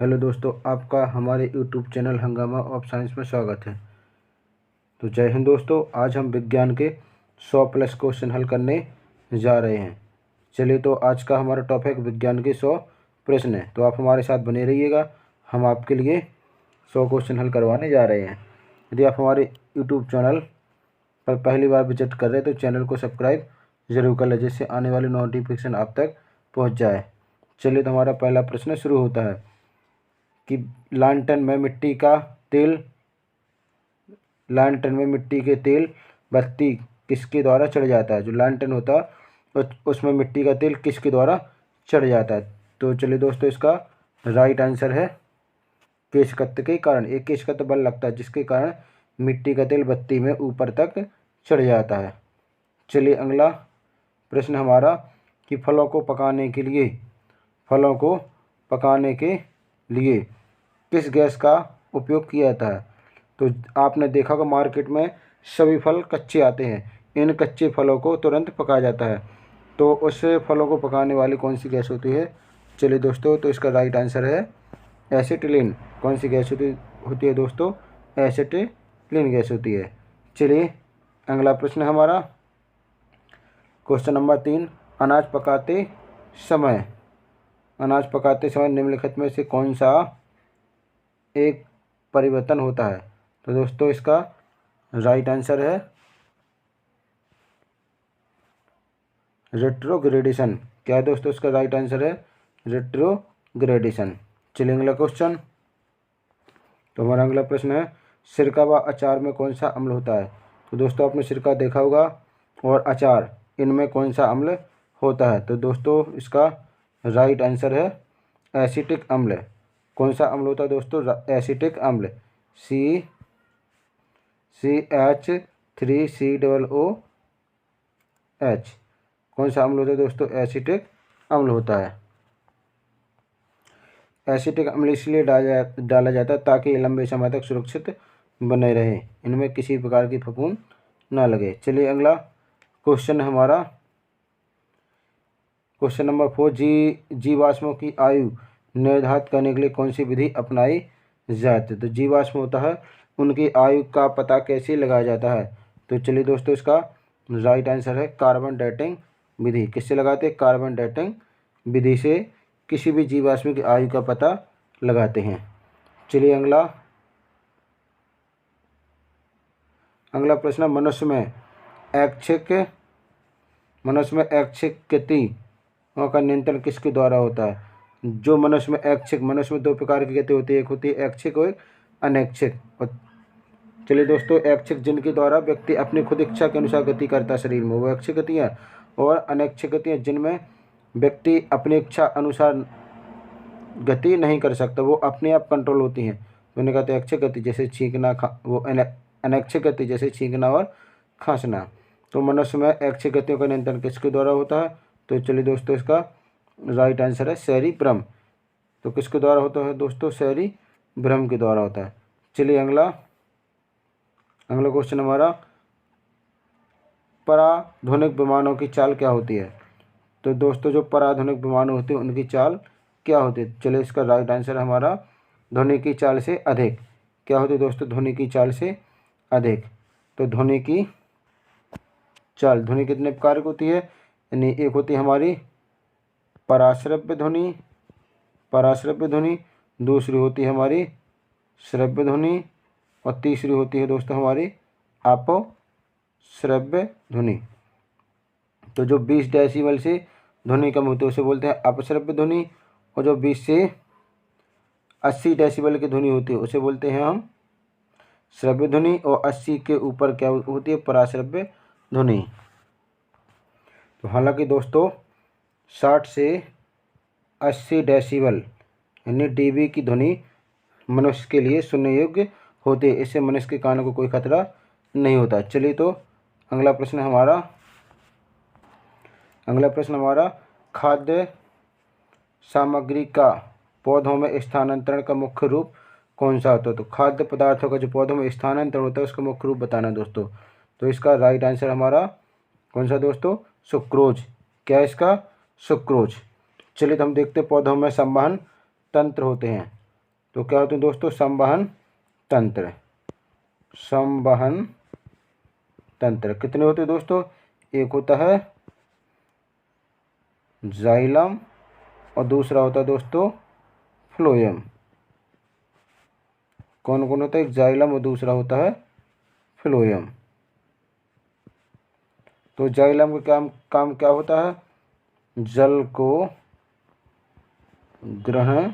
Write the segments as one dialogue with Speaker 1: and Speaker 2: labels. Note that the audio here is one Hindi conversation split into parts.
Speaker 1: हेलो दोस्तों, आपका हमारे यूट्यूब चैनल हंगामा ऑफ साइंस में स्वागत है। तो जय हिंद दोस्तों, आज हम विज्ञान के 100 प्लस क्वेश्चन हल करने जा रहे हैं। चलिए, तो आज का हमारा टॉपिक विज्ञान के 100 प्रश्न है। तो आप हमारे साथ बने रहिएगा, हम आपके लिए 100 क्वेश्चन हल करवाने जा रहे हैं। यदि आप हमारे यूट्यूब चैनल पर पहली बार विजिट कर रहे हैं तो चैनल को सब्सक्राइब ज़रूर कर लें, जिससे आने वाली नोटिफिकेशन आप तक पहुँच जाए। चलिए, तो हमारा पहला प्रश्न शुरू होता है कि लालटेन में मिट्टी के तेल बत्ती किसके द्वारा चढ़ जाता है। जो लालटेन होता है उसमें मिट्टी का तेल किसके द्वारा चढ़ जाता है। तो चलिए दोस्तों, इसका राइट आंसर है केशकत्व के कारण। एक केशकत्व बल लगता है जिसके कारण मिट्टी का तेल बत्ती में ऊपर तक चढ़ जाता है। चलिए, अगला प्रश्न हमारा कि फलों को पकाने के लिए किस गैस का उपयोग किया जाता है। तो आपने देखा होगा मार्केट में सभी फल कच्चे आते हैं, इन कच्चे फलों को तुरंत पकाया जाता है। तो उस फलों को पकाने वाली कौन सी गैस होती है। चलिए दोस्तों, तो इसका राइट आंसर है एसिटिलीन। कौन सी गैस होती है दोस्तों, एसिटिलीन गैस होती है। चलिए, अगला प्रश्न हमारा क्वेश्चन नंबर 3, अनाज पकाते समय निम्नलिखित में से कौन सा एक परिवर्तन होता है। तो दोस्तों, इसका राइट आंसर है रेट्रोग्रेडेशन। क्या है दोस्तों, इसका राइट आंसर है रेट्रोग्रेडेशन। चलिए, अगला क्वेश्चन। तो हमारा अगला प्रश्न है सिरका व अचार में कौन सा अम्ल होता है। तो दोस्तों, आपने सिरका देखा होगा और अचार, इनमें कौन सा अम्ल होता है। तो दोस्तों, इसका राइट आंसर है एसिटिक अम्ल। कौन सा अम्ल होता है दोस्तों, एसिटिक अम्ल। CH3COOH। कौन सा अम्ल होता है दोस्तों, एसिटिक अम्ल होता है। एसिटिक अम्ल इसलिए डाला जाता है ताकि लंबे समय तक सुरक्षित बने रहे, इनमें किसी प्रकार की फफूंद ना लगे। चलिए, अगला क्वेश्चन हमारा क्वेश्चन नंबर 4, जीवाश्मों की आयु निर्धारित करने के लिए कौन सी विधि अपनाई जाती है। तो जीवाश्म होता है, उनकी आयु का पता कैसे लगाया जाता है। तो चलिए दोस्तों, इसका राइट आंसर है कार्बन डेटिंग विधि। किससे लगाते हैं, कार्बन डेटिंग विधि से किसी भी जीवाश्म की आयु का पता लगाते हैं। चलिए, अगला प्रश्न, मनुष्य में ऐच्छिक गति का नियंत्रण किसके द्वारा होता है। जो मनुष्य में दो प्रकार की गति होती है, एक होती है ऐच्छिक और एक अनैच्छिक। और चलिए दोस्तों, ऐच्छिक जिनके द्वारा व्यक्ति अपनी खुद इच्छा के अनुसार गति करता है शरीर में, वो ऐच्छिक गतियाँ, और अनैच्छिक गतियाँ जिनमें व्यक्ति अपनी इच्छा अनुसार गति नहीं कर सकता, वो अपने आप कंट्रोल होती हैं। तो उन्हें कहते हैं ऐच्छिक गति, जैसे छींकना, अनैच्छिक गति जैसे छींकना और खांसना। तो मनुष्य में ऐच्छिक गतियों का नियंत्रण किसके द्वारा होता है। तो चलिए दोस्तों, इसका राइट आंसर है सेरिब्रम। तो किसके द्वारा होता है दोस्तों, सेरिब्रम के द्वारा होता है। चलिए, अगला क्वेश्चन हमारा पराधुनिक विमानों की चाल क्या होती है। तो दोस्तों, जो पराधुनिक विमान होते हैं उनकी चाल क्या होती है। चलिए, इसका राइट आंसर हमारा ध्वनि की चाल से अधिक। क्या होती है दोस्तों, ध्वनि की चाल से अधिक। तो ध्वनि कितने प्रकार की होती है, यानी एक होती है हमारी पराश्रव्य ध्वनि, दूसरी होती है हमारी श्रव्य ध्वनि, और तीसरी होती है दोस्तों हमारी अपश्रव्य ध्वनि। तो जो 20 डेसिबल से ध्वनि कम होती है उसे बोलते हैं अपश्रव्य ध्वनि, और जो 20 से 80 डेसिबल की ध्वनि होती है उसे बोलते हैं हम श्रव्य ध्वनि, और 80 के ऊपर क्या होती है, पराश्रव्य ध्वनि। तो हालांकि दोस्तों 60 से 80 डेसिबल यानी डीबी की ध्वनि मनुष्य के लिए सुनने योग्य होती है, इससे मनुष्य के कानों को कोई खतरा नहीं होता। चलिए, तो अगला प्रश्न हमारा खाद्य सामग्री का पौधों में स्थानांतरण का मुख्य रूप कौन सा होता है। तो खाद्य पदार्थों का जो पौधों में स्थानांतरण होता है उसका मुख्य रूप बताना दोस्तों। तो इसका राइट आंसर हमारा कौन सा दोस्तों, सुक्रोज। क्या है इसका, सुक्रोज। चलिए, तो हम देखते हैं पौधों में संवहन तंत्र होते हैं। तो क्या होते हैं दोस्तों, संवहन तंत्र। संवहन तंत्र कितने होते हैं दोस्तों, एक होता है जाइलम और दूसरा होता है दोस्तों फ्लोएम। कौन कौन होता है, एक जाइलम और दूसरा होता है फ्लोएम। तो जाइलम का काम क्या होता है, जल को ग्रहण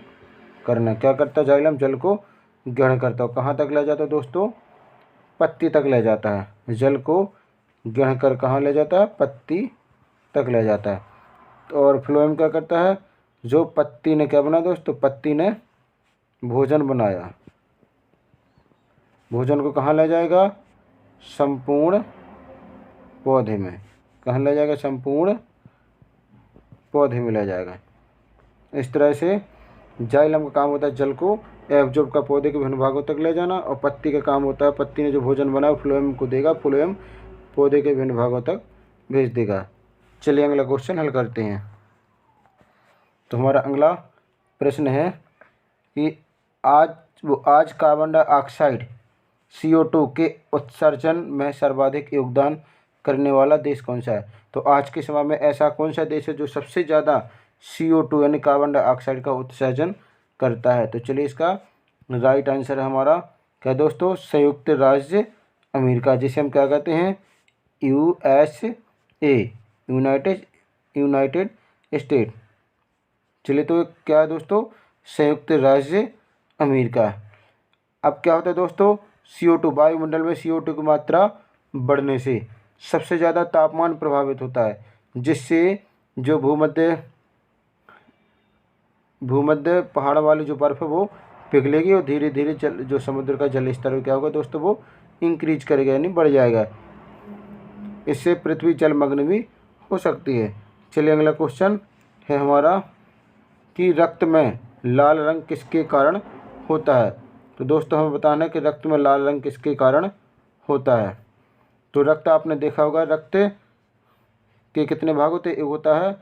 Speaker 1: करना। क्या करता है जाइलम, जल को ग्रहण करता है। कहाँ तक ले जाता है दोस्तों, पत्ती तक ले जाता है। जल को ग्रहण कर कहाँ ले जाता है, पत्ती तक ले जाता है। और फ्लोएम क्या करता है, जो पत्ती ने क्या बनाया दोस्तों, पत्ती ने भोजन बनाया, भोजन को कहाँ ले जाएगा, संपूर्ण पौधे में। कहाँ ले जाएगा, संपूर्ण पौधे में ले जाएगा। इस तरह से जाइलम का काम होता है जल को एब्जॉर्ब का पौधे के विभिन्न भागों तक ले जाना, और पत्ती का काम होता है पत्ती ने जो भोजन बनाया फ्लोएम को देगा, फ्लोएम पौधे के विभिन्न भागों तक भेज देगा। चलिए अगला क्वेश्चन हल करते हैं। तो हमारा अगला प्रश्न है कि आज कार्बन डाइऑक्साइड CO2 के उत्सर्जन में सर्वाधिक योगदान करने वाला देश कौन सा है। तो आज के समय में ऐसा कौन सा देश है जो सबसे ज़्यादा CO2 यानी कार्बन डाइऑक्साइड का उत्सर्जन करता है। तो चलिए इसका राइट आंसर है हमारा क्या दोस्तों, संयुक्त राज्य अमेरिका, जिसे हम क्या कहते हैं, USA, यूनाइटेड स्टेट। चलिए तो क्या है दोस्तों, संयुक्त राज्य अमेरिका। अब क्या होता है दोस्तों, CO2 वायुमंडल में CO2 की मात्रा बढ़ने से सबसे ज़्यादा तापमान प्रभावित होता है, जिससे जो भूमध्य पहाड़ वाली जो बर्फ़ है वो पिघलेगी और धीरे धीरे जो समुद्र का जल स्तर क्या होगा दोस्तों, वो इंक्रीज करेगा यानी बढ़ जाएगा। इससे पृथ्वी जलमग्न भी हो सकती है। चलिए अगला क्वेश्चन है हमारा कि रक्त में लाल रंग किसके कारण होता है। तो दोस्तों हमें बताना है कि रक्त में लाल रंग किसके कारण होता है। तो रक्त आपने देखा होगा, रक्त के कितने भाग होते हैं, एक होता है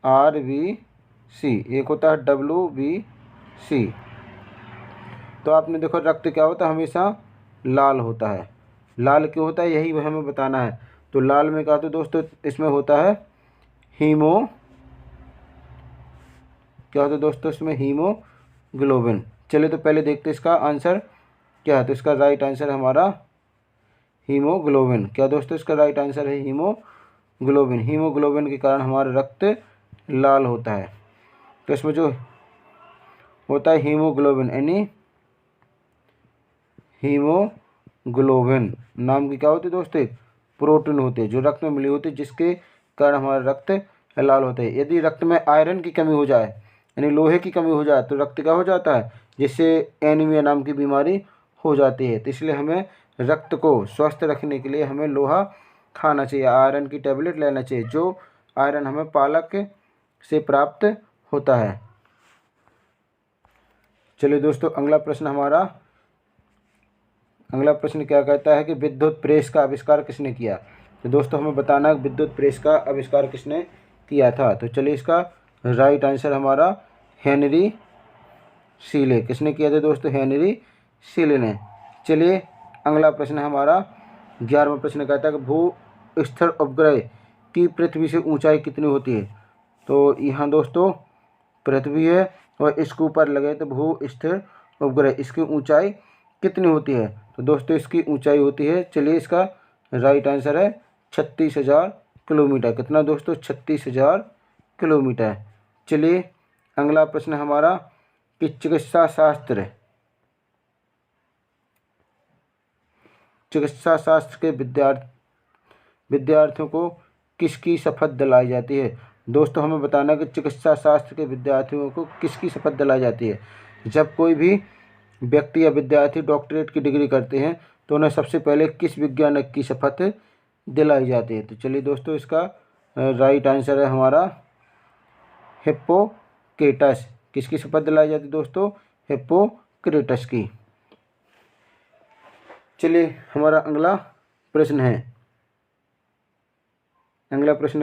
Speaker 1: RBC, एक होता है WBC। तो आपने देखो रक्त क्या होता है, हमेशा लाल होता है। लाल क्यों होता है, यही हमें बताना है। तो लाल में क्या होता है दोस्तों, इसमें होता है क्या होता है दोस्तों, इसमें हीमोग्लोबिन। चलिए तो पहले देखते हैं इसका आंसर क्या है। तो इसका राइट आंसर है हमारा हीमोग्लोबिन। क्या दोस्तों, इसका राइट आंसर है हीमोग्लोबिन। हीमोग्लोबिन के कारण हमारा रक्त लाल होता है। तो इसमें जो होता है हीमोग्लोबिन यानी हीमोग्लोबिन नाम की क्या होती है दोस्तों, प्रोटीन होते हैं जो रक्त में मिली होती है, जिसके कारण हमारा रक्त लाल होता है। यदि रक्त में आयरन की कमी हो जाए यानी लोहे की कमी हो जाए तो रक्त क्या हो जाता है, जिससे एनीमिया नाम की बीमारी हो जाती है। तो इसलिए हमें रक्त को स्वस्थ रखने के लिए हमें लोहा खाना चाहिए, आयरन की टेबलेट लेना चाहिए, जो आयरन हमें पालक से प्राप्त होता है। चलिए दोस्तों अगला प्रश्न क्या कहता है कि विद्युत प्रेस का आविष्कार किसने किया। तो दोस्तों हमें बताना है विद्युत प्रेस का आविष्कार किसने किया था। तो चलिए इसका राइट आंसर हमारा हेनरी सीले। किसने किया था दोस्तों, हेनरी सीले ने। चलिए अगला प्रश्न हमारा 11वां प्रश्न कहता है कि भू स्थिर उपग्रह की पृथ्वी से ऊंचाई कितनी होती है। तो यहाँ दोस्तों पृथ्वी है और इसके ऊपर लगे तो भू स्थिर उपग्रह, इसकी ऊंचाई कितनी होती है। तो दोस्तों इसकी ऊंचाई होती है, चलिए इसका राइट आंसर है 36,000 किलोमीटर। कितना दोस्तों, 36,000 किलोमीटर। चलिए अगला प्रश्न हमारा कि चिकित्सा शास्त्र के विद्यार्थियों को किसकी शपथ दिलाई जाती है। दोस्तों हमें बताना कि चिकित्सा शास्त्र के विद्यार्थियों को किसकी शपथ दिलाई जाती है। जब कोई भी व्यक्ति या विद्यार्थी डॉक्टरेट की डिग्री करते हैं तो उन्हें सबसे पहले किस वैज्ञानिक की शपथ दिलाई जाती है। तो चलिए दोस्तों इसका राइट आंसर है हमारा हिप्पोक्रेटस। किसकी शपथ दिलाई जाती है दोस्तों, हिप्पोक्रेटस की। चलिए हमारा अगला प्रश्न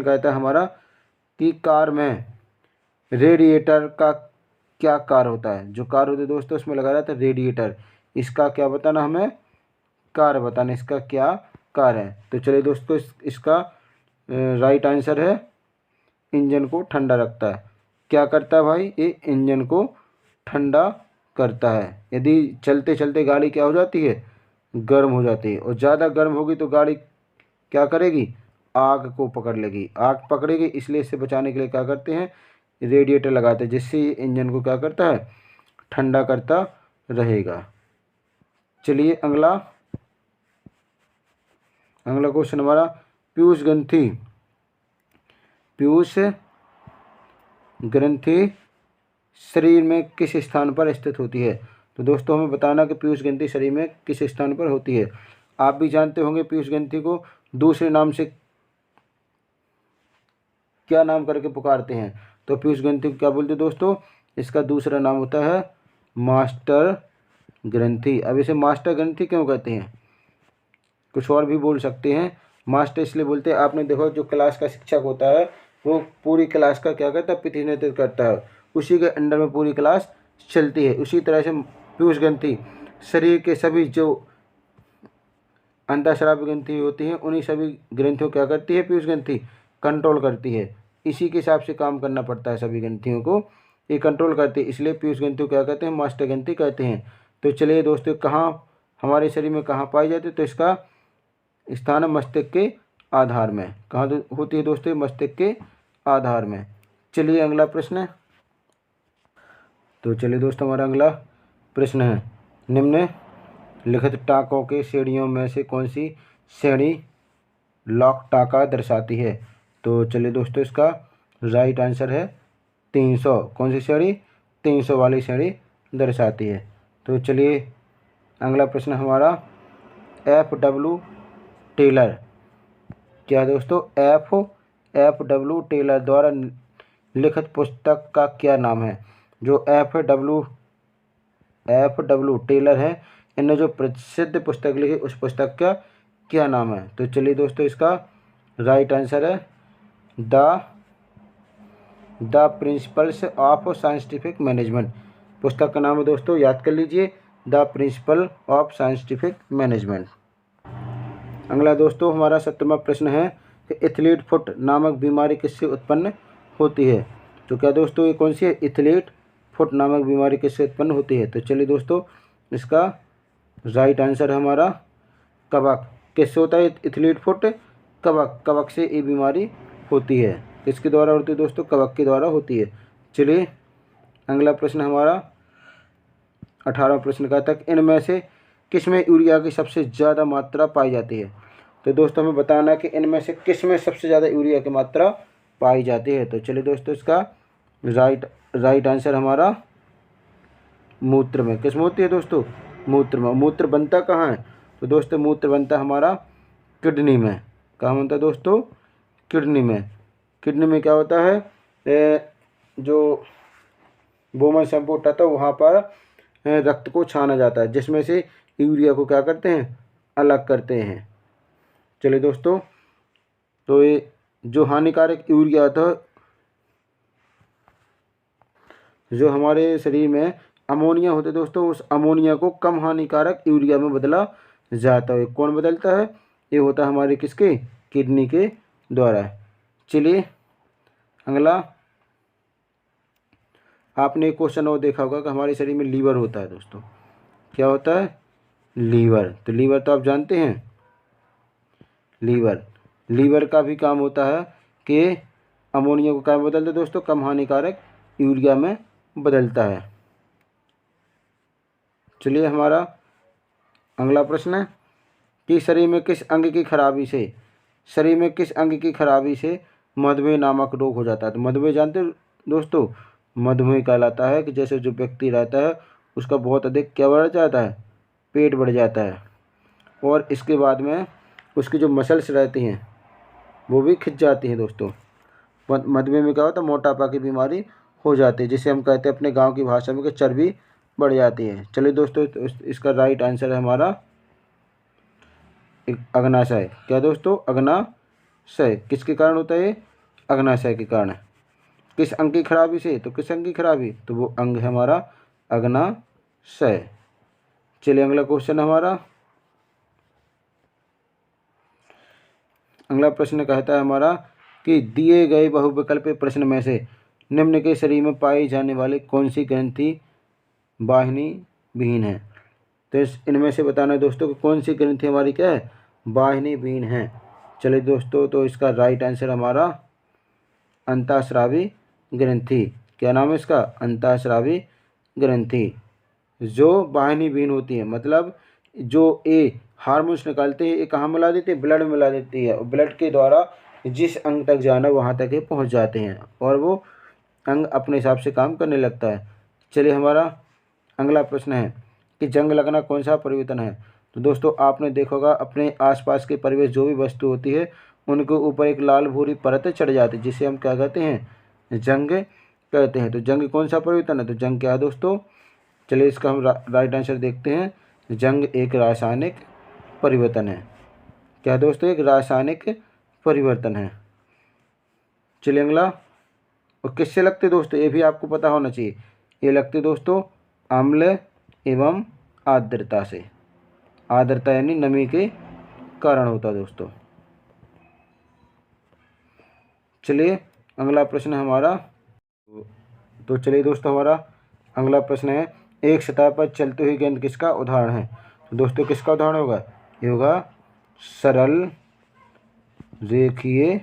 Speaker 1: कहता है हमारा कि कार में रेडिएटर का क्या कार्य होता है। जो कार्य होता है दोस्तों उसमें लगा रहता है रेडिएटर। इसका क्या बताना, हमें कार्य बताना, इसका क्या कार्य है। तो चलिए दोस्तों इसका राइट आंसर है इंजन को ठंडा रखता है। क्या करता है भाई, ये इंजन को ठंडा करता है। यदि चलते चलते गाड़ी क्या हो जाती है, गर्म हो जाती है, और ज़्यादा गर्म होगी तो गाड़ी क्या करेगी, आग को पकड़ लेगी, आग पकड़ेगी। इसलिए इसे बचाने के लिए क्या करते हैं, रेडिएटर लगाते हैं, जिससे ये इंजन को क्या करता है, ठंडा करता रहेगा। चलिए अगला क्वेश्चन हमारा, पीयूष ग्रंथि शरीर में किस स्थान पर स्थित होती है। तो दोस्तों हमें बताना कि पीयूष ग्रंथि शरीर में किस स्थान पर होती है। आप भी जानते होंगे पीयूष ग्रंथि को दूसरे नाम से क्या नाम करके पुकारते हैं। तो पीयूष ग्रंथि को क्या बोलते हैं दोस्तों, इसका दूसरा नाम होता है मास्टर ग्रंथि। अब इसे मास्टर ग्रंथि क्यों कहते हैं, कुछ और भी बोल सकते हैं। मास्टर इसलिए बोलते हैं, आपने देखो जो क्लास का शिक्षक होता है वो पूरी क्लास का क्या करता है, प्रतिनिधित्व करता है, उसी के अंडर में पूरी क्लास चलती है। उसी तरह से पीयूष ग्रंथि शरीर के सभी जो अंतःस्रावी ग्रंथि होती हैं उन्हीं सभी ग्रंथियों क्या करती है, पीयूष ग्रंथि कंट्रोल करती है। इसी के हिसाब से काम करना पड़ता है, सभी ग्रंथियों को ये कंट्रोल करती है। इसलिए पीयूष ग्रंथि को क्या कहते हैं, मास्टर ग्रंथि कहते हैं। तो चलिए दोस्तों कहाँ हमारे शरीर में कहाँ पाई जाती है, तो इसका स्थान है मस्तिष्क के आधार में। कहाँ होती है दोस्तों, मस्तिष्क के आधार में। चलिए अगला प्रश्न, तो चलिए दोस्तों हमारा अगला प्रश्न है, निम्न लिखित टाँकों के श्रेणियों में से कौन सी श्रेणी लॉक टाँका दर्शाती है। तो चलिए दोस्तों इसका राइट आंसर है 300। कौन सी श्रेणी, 300 वाली श्रेणी दर्शाती है। तो चलिए अगला प्रश्न हमारा, F.W. टेलर, क्या दोस्तों, F.W. टेलर द्वारा लिखित पुस्तक का क्या नाम है। जो F.W. टेलर है, इन्होंने जो प्रसिद्ध पुस्तक लिखी उस पुस्तक का क्या नाम है। तो चलिए दोस्तों इसका राइट आंसर है the principles of scientific management. पुस्तक का नाम है दोस्तों, याद कर लीजिए, the principle of scientific management. अगला दोस्तों हमारा 17वां प्रश्न है कि एथलीट फुट नामक बीमारी किससे उत्पन्न होती है। तो क्या दोस्तों ये कौन सी है, एथलीट फुट नामक बीमारी किससे उत्पन्न होती है। तो चलिए दोस्तों इसका राइट आंसर है हमारा कवक। किससे होता है एथलीट फुट, कवक से ये बीमारी होती है। किसके द्वारा होती है दोस्तों, कवक के द्वारा होती है। चलिए अगला प्रश्न हमारा 18वां प्रश्न का तक, इनमें से किसमें यूरिया की सबसे ज़्यादा मात्रा पाई जाती है। तो दोस्तों हमें बताना है कि इनमें से किसमें सबसे ज़्यादा यूरिया की मात्रा पाई जाती है। तो चलिए दोस्तों इसका राइट आंसर हमारा मूत्र में। किसमें होती है दोस्तों, मूत्र में। मूत्र बनता कहाँ है, तो दोस्तों मूत्र बनता हमारा किडनी में। कहाँ बनता है दोस्तों, किडनी में। किडनी में क्या होता है, जो बोमन शैम्पू होता है वहाँ पर रक्त को छाना जाता है, जिसमें से यूरिया को क्या करते हैं, अलग करते हैं। चलिए दोस्तों तो ये जो हानिकारक यूरिया था, जो हमारे शरीर में अमोनिया होते दोस्तों, उस अमोनिया को कम हानिकारक यूरिया में बदला जाता है। कौन बदलता है, ये होता है हमारे किसके, किडनी के द्वारा। चलिए अगला, आपने एक क्वेश्चन और देखा होगा कि हमारे शरीर में लीवर होता है दोस्तों। क्या होता है, लीवर। तो लीवर तो आप जानते हैं, लीवर का भी काम होता है कि अमोनिया को क्या बदलता है दोस्तों, कम हानिकारक यूरिया में बदलता है। चलिए हमारा अगला प्रश्न है कि शरीर में किस अंग की खराबी से मधुमेह नामक रोग हो जाता है। तो मधुमेह जानते हो दोस्तों, मधुमेह कहलाता है कि जैसे जो व्यक्ति रहता है उसका बहुत अधिक क्या बढ़ जाता है, पेट बढ़ जाता है, और इसके बाद में उसकी जो मसल्स रहती हैं वो भी खिंच जाती हैं दोस्तों। मधुमेह में क्या होता है, मोटापा की बीमारी हो जाती है, जिसे हम कहते हैं अपने गांव की भाषा में कि चर्बी बढ़ जाती है। चलिए दोस्तों इसका राइट आंसर है हमारा अग्नाशय। क्या दोस्तों, अग्नाशय। किसके कारण होता है ये, अग्नाशय के कारण। किस अंग की खराबी से, तो किस अंग की खराबी, तो वो अंग है हमारा अग्नाशय। चलिए अगला क्वेश्चन हमारा, अगला प्रश्न कहता है हमारा कि दिए गए बहुविकल्पीय प्रश्न में से निम्न के शरीर में पाई जाने वाली कौन सी ग्रंथि वाहिनी विहीन है। तो इनमें से बताना है दोस्तों कि कौन सी ग्रंथि हमारी क्या है, वाहिनी विहीन है। चलिए दोस्तों, तो इसका राइट आंसर हमारा अंतःस्रावी ग्रंथि। क्या नाम है इसका, अंतःस्रावी ग्रंथि। जो वाहिनी विहीन होती है, मतलब जो ए हार्मोन्स निकालते हैं, ये कहाँ मिला देती है, ब्लड में मिला देती है, और ब्लड के द्वारा जिस अंग तक जाना वहाँ तक ये पहुँच जाते हैं और वो अंग अपने हिसाब से काम करने लगता है। चलिए हमारा अगला प्रश्न है कि जंग लगना कौन सा परिवर्तन है। तो दोस्तों आपने देखा होगा अपने आसपास के परिवेश जो भी वस्तु होती है उनके ऊपर एक लाल भूरी परत चढ़ जाती है, जिसे हम क्या कहते हैं, जंग कहते हैं। तो जंग कौन सा परिवर्तन है, तो जंग क्या है दोस्तों। चलिए इसका हम राइट आंसर देखते हैं। जंग एक रासायनिक परिवर्तन है। क्या दोस्तों, एक रासायनिक परिवर्तन है। चलिए अगला, और किससे लगते दोस्तों, ये भी आपको पता होना चाहिए। ये लगते दोस्तों अम्ल एवं आर्द्रता से। आर्द्रता यानी नमी के कारण होता है दोस्तों। चलिए अगला प्रश्न है हमारा, तो चलिए दोस्तों हमारा अगला प्रश्न है, एक सतह पर चलती हुई गेंद किसका उदाहरण है। तो दोस्तों किसका उदाहरण होगा, ये होगा सरल रेखीय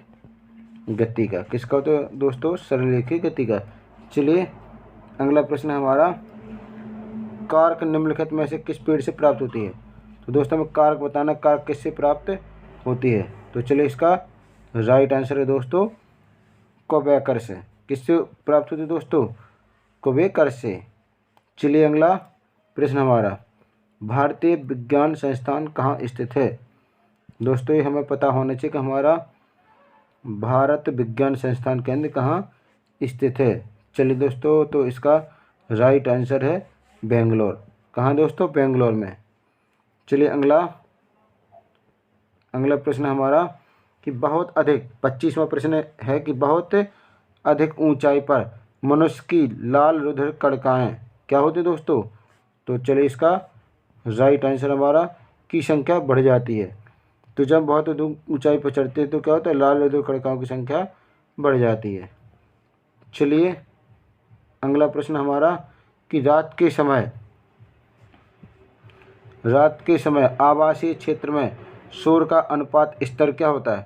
Speaker 1: गति का। किसका, तो दोस्तों सरल रेखीय गति का। चलिए अगला प्रश्न है हमारा, कार्क निम्नलिखित में से किस पेड़ से प्राप्त होती है। तो दोस्तों हमें कार्क बताना, कार्क किससे प्राप्त होती है। तो चलिए इसका राइट आंसर है दोस्तों कोबेकर से। किससे प्राप्त होती है दोस्तों, कोबेकर से। चलिए अगला प्रश्न हमारा, भारतीय विज्ञान संस्थान कहाँ स्थित है। दोस्तों ये हमें पता होना चाहिए कि हमारा भारत विज्ञान संस्थान केंद्र कहाँ स्थित है। चलिए दोस्तों, तो इसका राइट आंसर है बेंगलोर। कहाँ दोस्तों, बेंगलोर में। चलिए अगला प्रश्न हमारा कि बहुत अधिक 25वां प्रश्न है कि बहुत अधिक ऊंचाई पर मनुष्य की लाल रुधिर कणिकाएं क्या होती है दोस्तों। तो चलिए इसका राइट आंसर हमारा की संख्या बढ़ जाती है। तो जब बहुत अधिक ऊंचाई पर चढ़ते हैं तो क्या होता है, लाल रुधिर कणिकाओं की संख्या बढ़ जाती है। चलिए अगला प्रश्न हमारा कि रात के समय आवासीय क्षेत्र में शोर का अनुपात स्तर क्या होता है।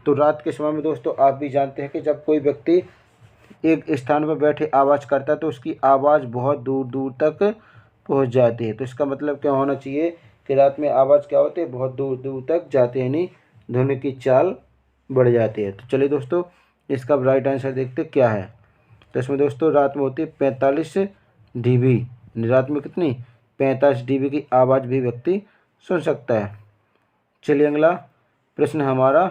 Speaker 1: तो रात के समय में दोस्तों आप भी जानते हैं कि जब कोई व्यक्ति एक स्थान पर बैठे आवाज़ करता है तो उसकी आवाज़ बहुत दूर दूर तक पहुंच जाती है। तो इसका मतलब क्या होना चाहिए कि रात में आवाज़ क्या होती है, बहुत दूर दूर तक जाती है, यानी ध्वनि की चाल बढ़ जाती है। तो चलिए दोस्तों इसका राइट आंसर देखते क्या है। तो इसमें दोस्तों रात में होती है 45 dB। रात में कितनी, 45 dB की आवाज़ भी व्यक्ति सुन सकता है। चलिए अगला प्रश्न हमारा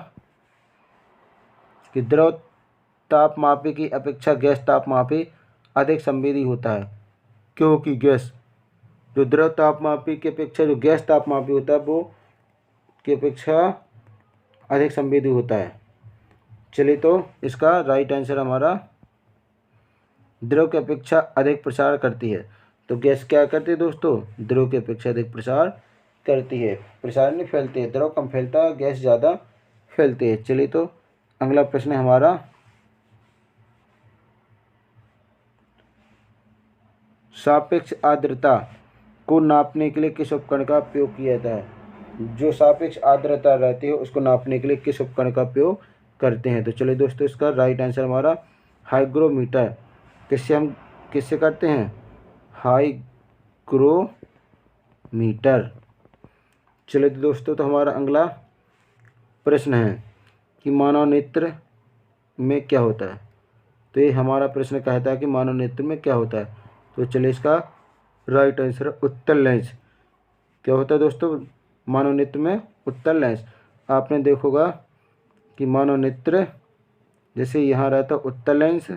Speaker 1: कि द्रव तापमापी की अपेक्षा गैस तापमापी अधिक संवेदी होता है, क्योंकि गैस जो द्रव तापमापी की अपेक्षा जो गैस तापमापी होता है वो की अपेक्षा अधिक संवेदी होता है। चलिए तो इसका राइट आंसर हमारा द्रव की अपेक्षा अधिक प्रसार करती है। तो गैस क्या करती है दोस्तों, द्रव की अपेक्षा अधिक प्रसार करती है। प्रसार नहीं फैलती है, द्रव कम फैलता है, गैस ज़्यादा फैलती है। चलिए तो अगला प्रश्न है हमारा, सापेक्ष आर्द्रता को नापने के लिए किस उपकरण का उपयोग किया जाता है। जो सापेक्ष आर्द्रता रहती है उसको नापने के लिए किस उपकरण का उपयोग करते हैं। तो चलिए दोस्तों इसका राइट आंसर हमारा हाइग्रोमीटर। किससे करते हैं, हाइग्रोमीटर। चलिए दोस्तों, तो हमारा अगला प्रश्न है कि मानव नेत्र में क्या होता है। तो ये हमारा प्रश्न कहता है कि मानव नेत्र में क्या होता है। तो चलिए इसका राइट आंसर उत्तल लेंस। क्या होता है दोस्तों, मानव नेत्र में उत्तल लेंस। आपने देखा होगा कि मानव नेत्र जैसे यहाँ रहता है उत्तल लेंस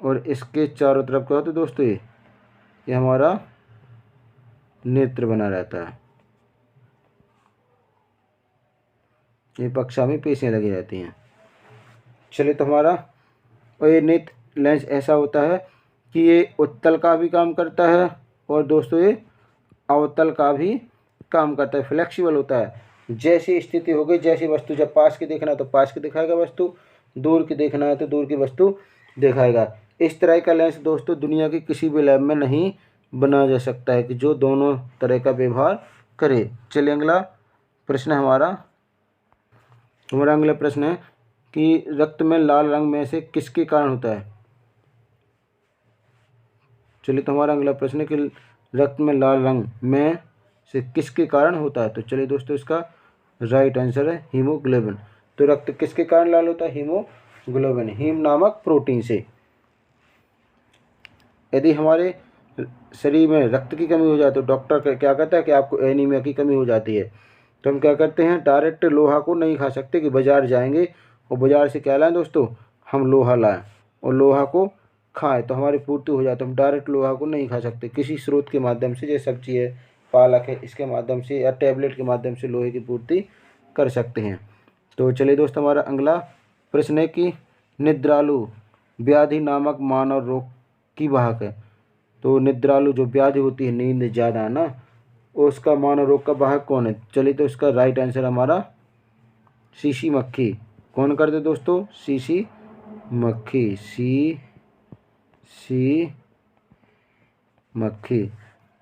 Speaker 1: और इसके चारों तरफ क्या होता है दोस्तों, ये हमारा नेत्र बना रहता है। ये पक्षा में पेशियाँ लगी रहती हैं। चलिए तो हमारा और ये नेत्र लेंस ऐसा होता है कि ये उत्तल का भी काम करता है और दोस्तों ये अवतल का भी काम करता है, फ्लेक्सिबल होता है। जैसी स्थिति हो गई, जैसी वस्तु, जब पास की देखना है तो पास की दिखाएगा वस्तु, दूर की देखना है तो दूर की वस्तु दिखाएगा। इस तरह का लेंस दोस्तों दुनिया की किसी भी लैब में नहीं बनाया जा सकता है कि जो दोनों तरह का व्यवहार करे। चलिए अगला प्रश्न हमारा अगला प्रश्न है कि रक्त में लाल रंग में से किसके कारण होता है। चलिए तो हमारा अगला प्रश्न है कि रक्त में लाल रंग में से किसके कारण होता है। तो चलिए दोस्तों इसका राइट आंसर है हीमोग्लोबिन। तो रक्त किसके कारण लाल होता है? हीमोग्लोबिन, हीम नामक प्रोटीन से। यदि हमारे शरीर में रक्त की कमी हो जाए तो डॉक्टर क्या कहता है कि आपको एनीमिया की कमी हो जाती है। तो हम क्या करते हैं, डायरेक्ट लोहा को नहीं खा सकते कि बाज़ार जाएंगे और बाज़ार से क्या लाएं दोस्तों, हम लोहा लाएं और लोहा को खाएं तो हमारी पूर्ति हो जाए। तो हम डायरेक्ट लोहा को नहीं खा सकते, किसी स्रोत के माध्यम से, जैसे सब्जी है, पालक है, इसके माध्यम से या टैबलेट के माध्यम से लोहे की पूर्ति कर सकते हैं। तो चलिए दोस्तों हमारा अगला प्रश्न है कि निद्रालु व्याधि नामक मानव रोग की वाहक है। तो निद्रालु जो व्याधि होती है, नींद ज़्यादा ना, उसका मानव रोग का वाहक कौन है? चलिए तो इसका राइट आंसर हमारा शीशी मक्खी। कौन करते दोस्तों? शीशी मक्खी, सी मक्खी।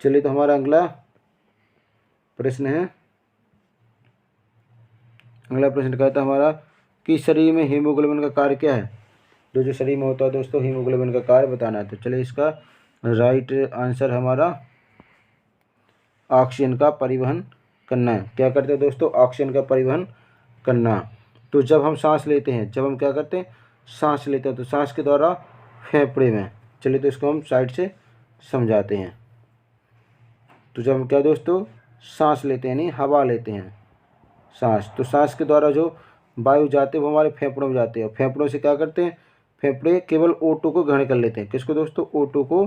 Speaker 1: चलिए तो हमारा अगला प्रश्न है, अगला प्रश्न कहता है हमारा कि शरीर में हीमोग्लोबिन का कार्य क्या है। जो शरीर में होता है दोस्तों हीमोग्लोबिन का कार्य बताना है। तो चलिए इसका राइट आंसर हमारा ऑक्सीजन का परिवहन करना है। क्या करते हैं दोस्तों? ऑक्सीजन का परिवहन करना। तो जब हम सांस लेते हैं, जब हम क्या करते हैं, सांस लेते हैं, तो सांस के द्वारा फेफड़े में, चलिए तो इसको हम साइड से समझाते हैं। तो जब हम क्या दोस्तों सांस लेते हैं, नहीं हवा लेते हैं सांस, तो सांस के द्वारा जो वायु जाते हैं वो हमारे फेफड़ों में जाते हैं और फेफड़ों से क्या करते हैं, फेफड़े केवल O2 को ग्रहण कर लेते हैं। किसको दोस्तों? O2 को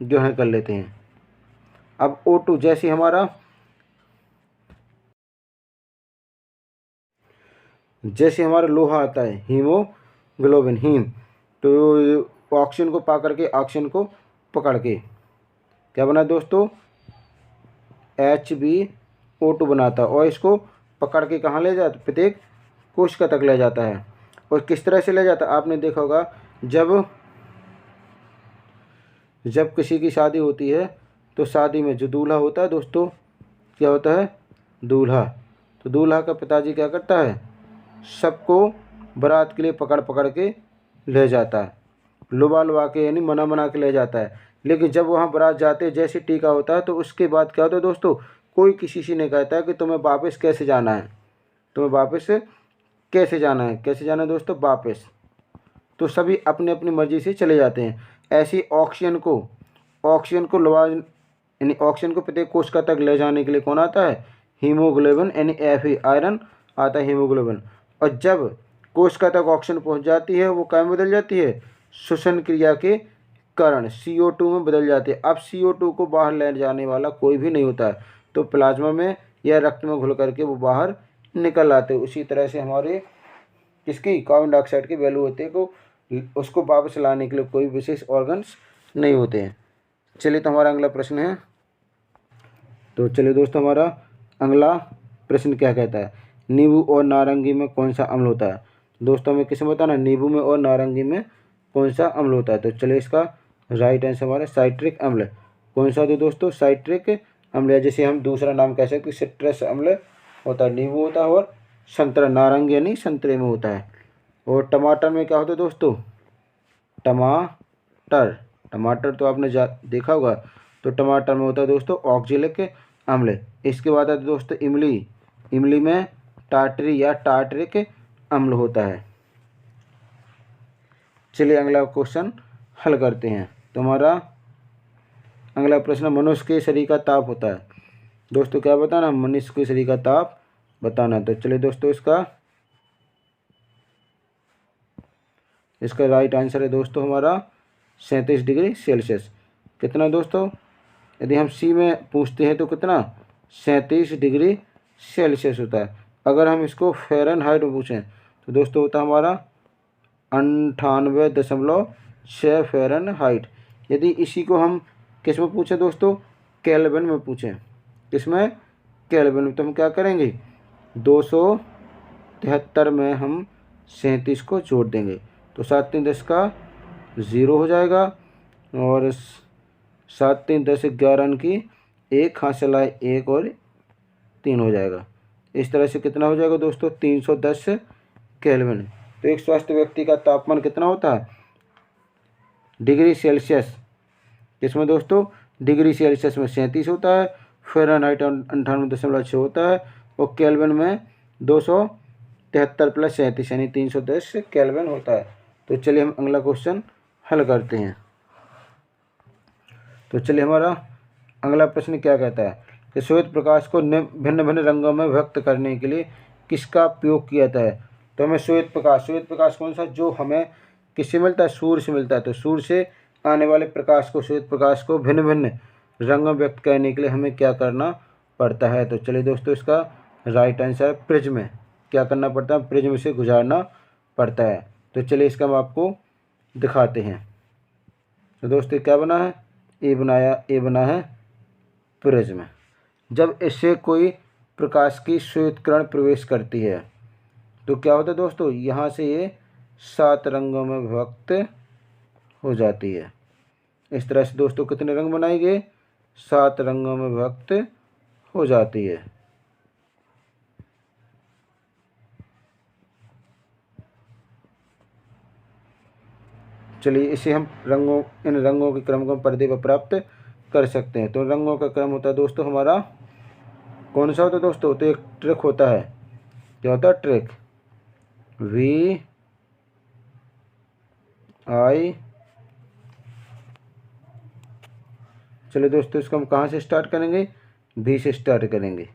Speaker 1: ग्रहण कर लेते हैं। अब O2 जैसे हमारा लोहा आता है, हीमोग्लोबिन, हीम, तो ऑक्सीजन को पा करके, ऑक्सीजन को पकड़ के क्या बना दोस्तों? HbO2 बनाता है और इसको पकड़ के कहाँ ले जाता? प्रत्येक कोशिका तक ले जाता है। और किस तरह से ले जाता है? आपने देखा होगा जब किसी की शादी होती है तो शादी में जो दूल्हा होता है दोस्तों, क्या होता है? दूल्हा। तो दूल्हा का पिताजी क्या करता है? सबको बारात के लिए पकड़ पकड़ के ले जाता है, लुबा के, यानी मना के ले जाता है। लेकिन जब वहाँ बारात जाते जैसे टीका होता है तो उसके बाद क्या होता है दोस्तों, कोई किसी से नहीं कहता है कि तुम्हें वापस कैसे जाना है, तुम्हें वापस कैसे जाना है, कैसे जाना है दोस्तों वापस। तो सभी अपनी अपनी मर्जी से चले जाते हैं। ऐसे ऑक्सीजन को लवा, यानी ऑक्सीजन को प्रत्येक कोशिका तक ले जाने के लिए कौन आता है? हीमोग्लोबिन, यानी Fe, आयरन आता है हीमोग्लोबिन। और जब कोशिका तक ऑक्सीजन पहुंच जाती है वो क्या में बदल जाती है? श्वसन क्रिया के कारण CO2 में बदल जाती है। अब CO2 को बाहर ले जाने वाला कोई भी नहीं होता है, तो प्लाज्मा में या रक्त में घुल करके वो बाहर निकल आते हैं। उसी तरह से हमारे किसकी कार्बन डाइऑक्साइड की वैल्यू होती है को उसको वापस लाने के लिए कोई विशेष ऑर्गन्स नहीं होते हैं। चलिए तो हमारा अगला प्रश्न है, तो चलिए दोस्तों हमारा अगला प्रश्न क्या कहता है, नींबू और नारंगी में कौन सा अम्ल होता है। दोस्तों हमें किसमें बताना, नींबू में और नारंगी में कौन सा अम्ल होता है। तो चलिए इसका राइट आंसर हमारा साइट्रिक अम्ल। कौन सा तो दोस्तों साइट्रिक अम्ल है, जैसे हम दूसरा नाम कह सकते हैं सिट्रस अम्ल होता है, नींबू होता है, और संतरा, नारंगी यानी संतरे में होता है। और टमाटर में क्या होता है दोस्तों, टमाटर तो आपने देखा होगा, तो टमाटर में होता है दोस्तों ऑक्जेलिक अम्ल। इसके बाद आता है दोस्तों इमली में टार्टरी या टार्टरिक अम्ल होता है। चलिए अगला क्वेश्चन हल करते हैं। तो हमारा अगला प्रश्न, मनुष्य के शरीर का ताप होता है। दोस्तों क्या बताना, मनुष्य के शरीर का ताप बताना। तो चलिए दोस्तों इसका राइट आंसर है दोस्तों हमारा 37 डिग्री सेल्सियस। कितना दोस्तों, यदि हम सी में पूछते हैं तो कितना, 37 डिग्री सेल्सियस होता है। अगर हम इसको फ़ारेनहाइट में पूछें तो दोस्तों होता है हमारा 98.6 फ़ारेनहाइट। यदि इसी को हम किस में पूछें दोस्तों, केल्विन में पूछें, किसमें, केल्विन में, तो हम क्या करेंगे, 273 में हम 37 को जोड़ देंगे तो 7 3 10 का 0 हो जाएगा और 7 3 10 11 की 1 हासिल आए 1 और 3 हो जाएगा। इस तरह से कितना हो जाएगा दोस्तों, 310 केल्विन। तो एक स्वस्थ व्यक्ति का तापमान कितना होता है, डिग्री सेल्सियस, किसमें दोस्तों, डिग्री सेल्सियस में 37 होता है, फ़ारेनहाइट 98.6 होता है और केल्विन में 273 + 37 यानी 310 केल्विन होता है। तो चलिए हम अगला क्वेश्चन हल करते हैं। तो चलिए हमारा अगला प्रश्न क्या कहता है कि श्वेत प्रकाश को भिन्न भिन्न रंगों में व्यक्त करने के लिए किसका उपयोग किया जाता है। तो हमें श्वेत प्रकाश कौन सा, जो हमें किससे मिलता है, सूर्य से मिलता है। तो सूर्य से आने वाले प्रकाश को, श्वेत प्रकाश को भिन्न भिन्न रंगों में व्यक्त करने के लिए हमें क्या करना पड़ता है। तो चलिए दोस्तों इसका राइट आंसर प्रिज्म, क्या करना पड़ता है, प्रिज्म से गुजारना पड़ता है। तो चलिए इसका हम आपको दिखाते हैं। तो दोस्तों क्या बना है, ए बना है प्रिज्म। जब इससे कोई प्रकाश की श्वेत किरण प्रवेश करती है तो क्या होता है दोस्तों, यहाँ से ये 7 रंगों में विभक्त हो जाती है। इस तरह से दोस्तों कितने रंग बनाएंगे, 7 रंगों में विभक्त हो जाती है। चलिए इसे हम इन रंगों के क्रम को पर्दे पर प्राप्त कर सकते हैं। तो रंगों का क्रम होता है दोस्तों हमारा कौन सा होता है दोस्तों, तो एक ट्रिक होता है, क्या होता है, ट्रिक, VI, चलिए दोस्तों इसको हम कहाँ से स्टार्ट करेंगे, V से स्टार्ट करेंगे,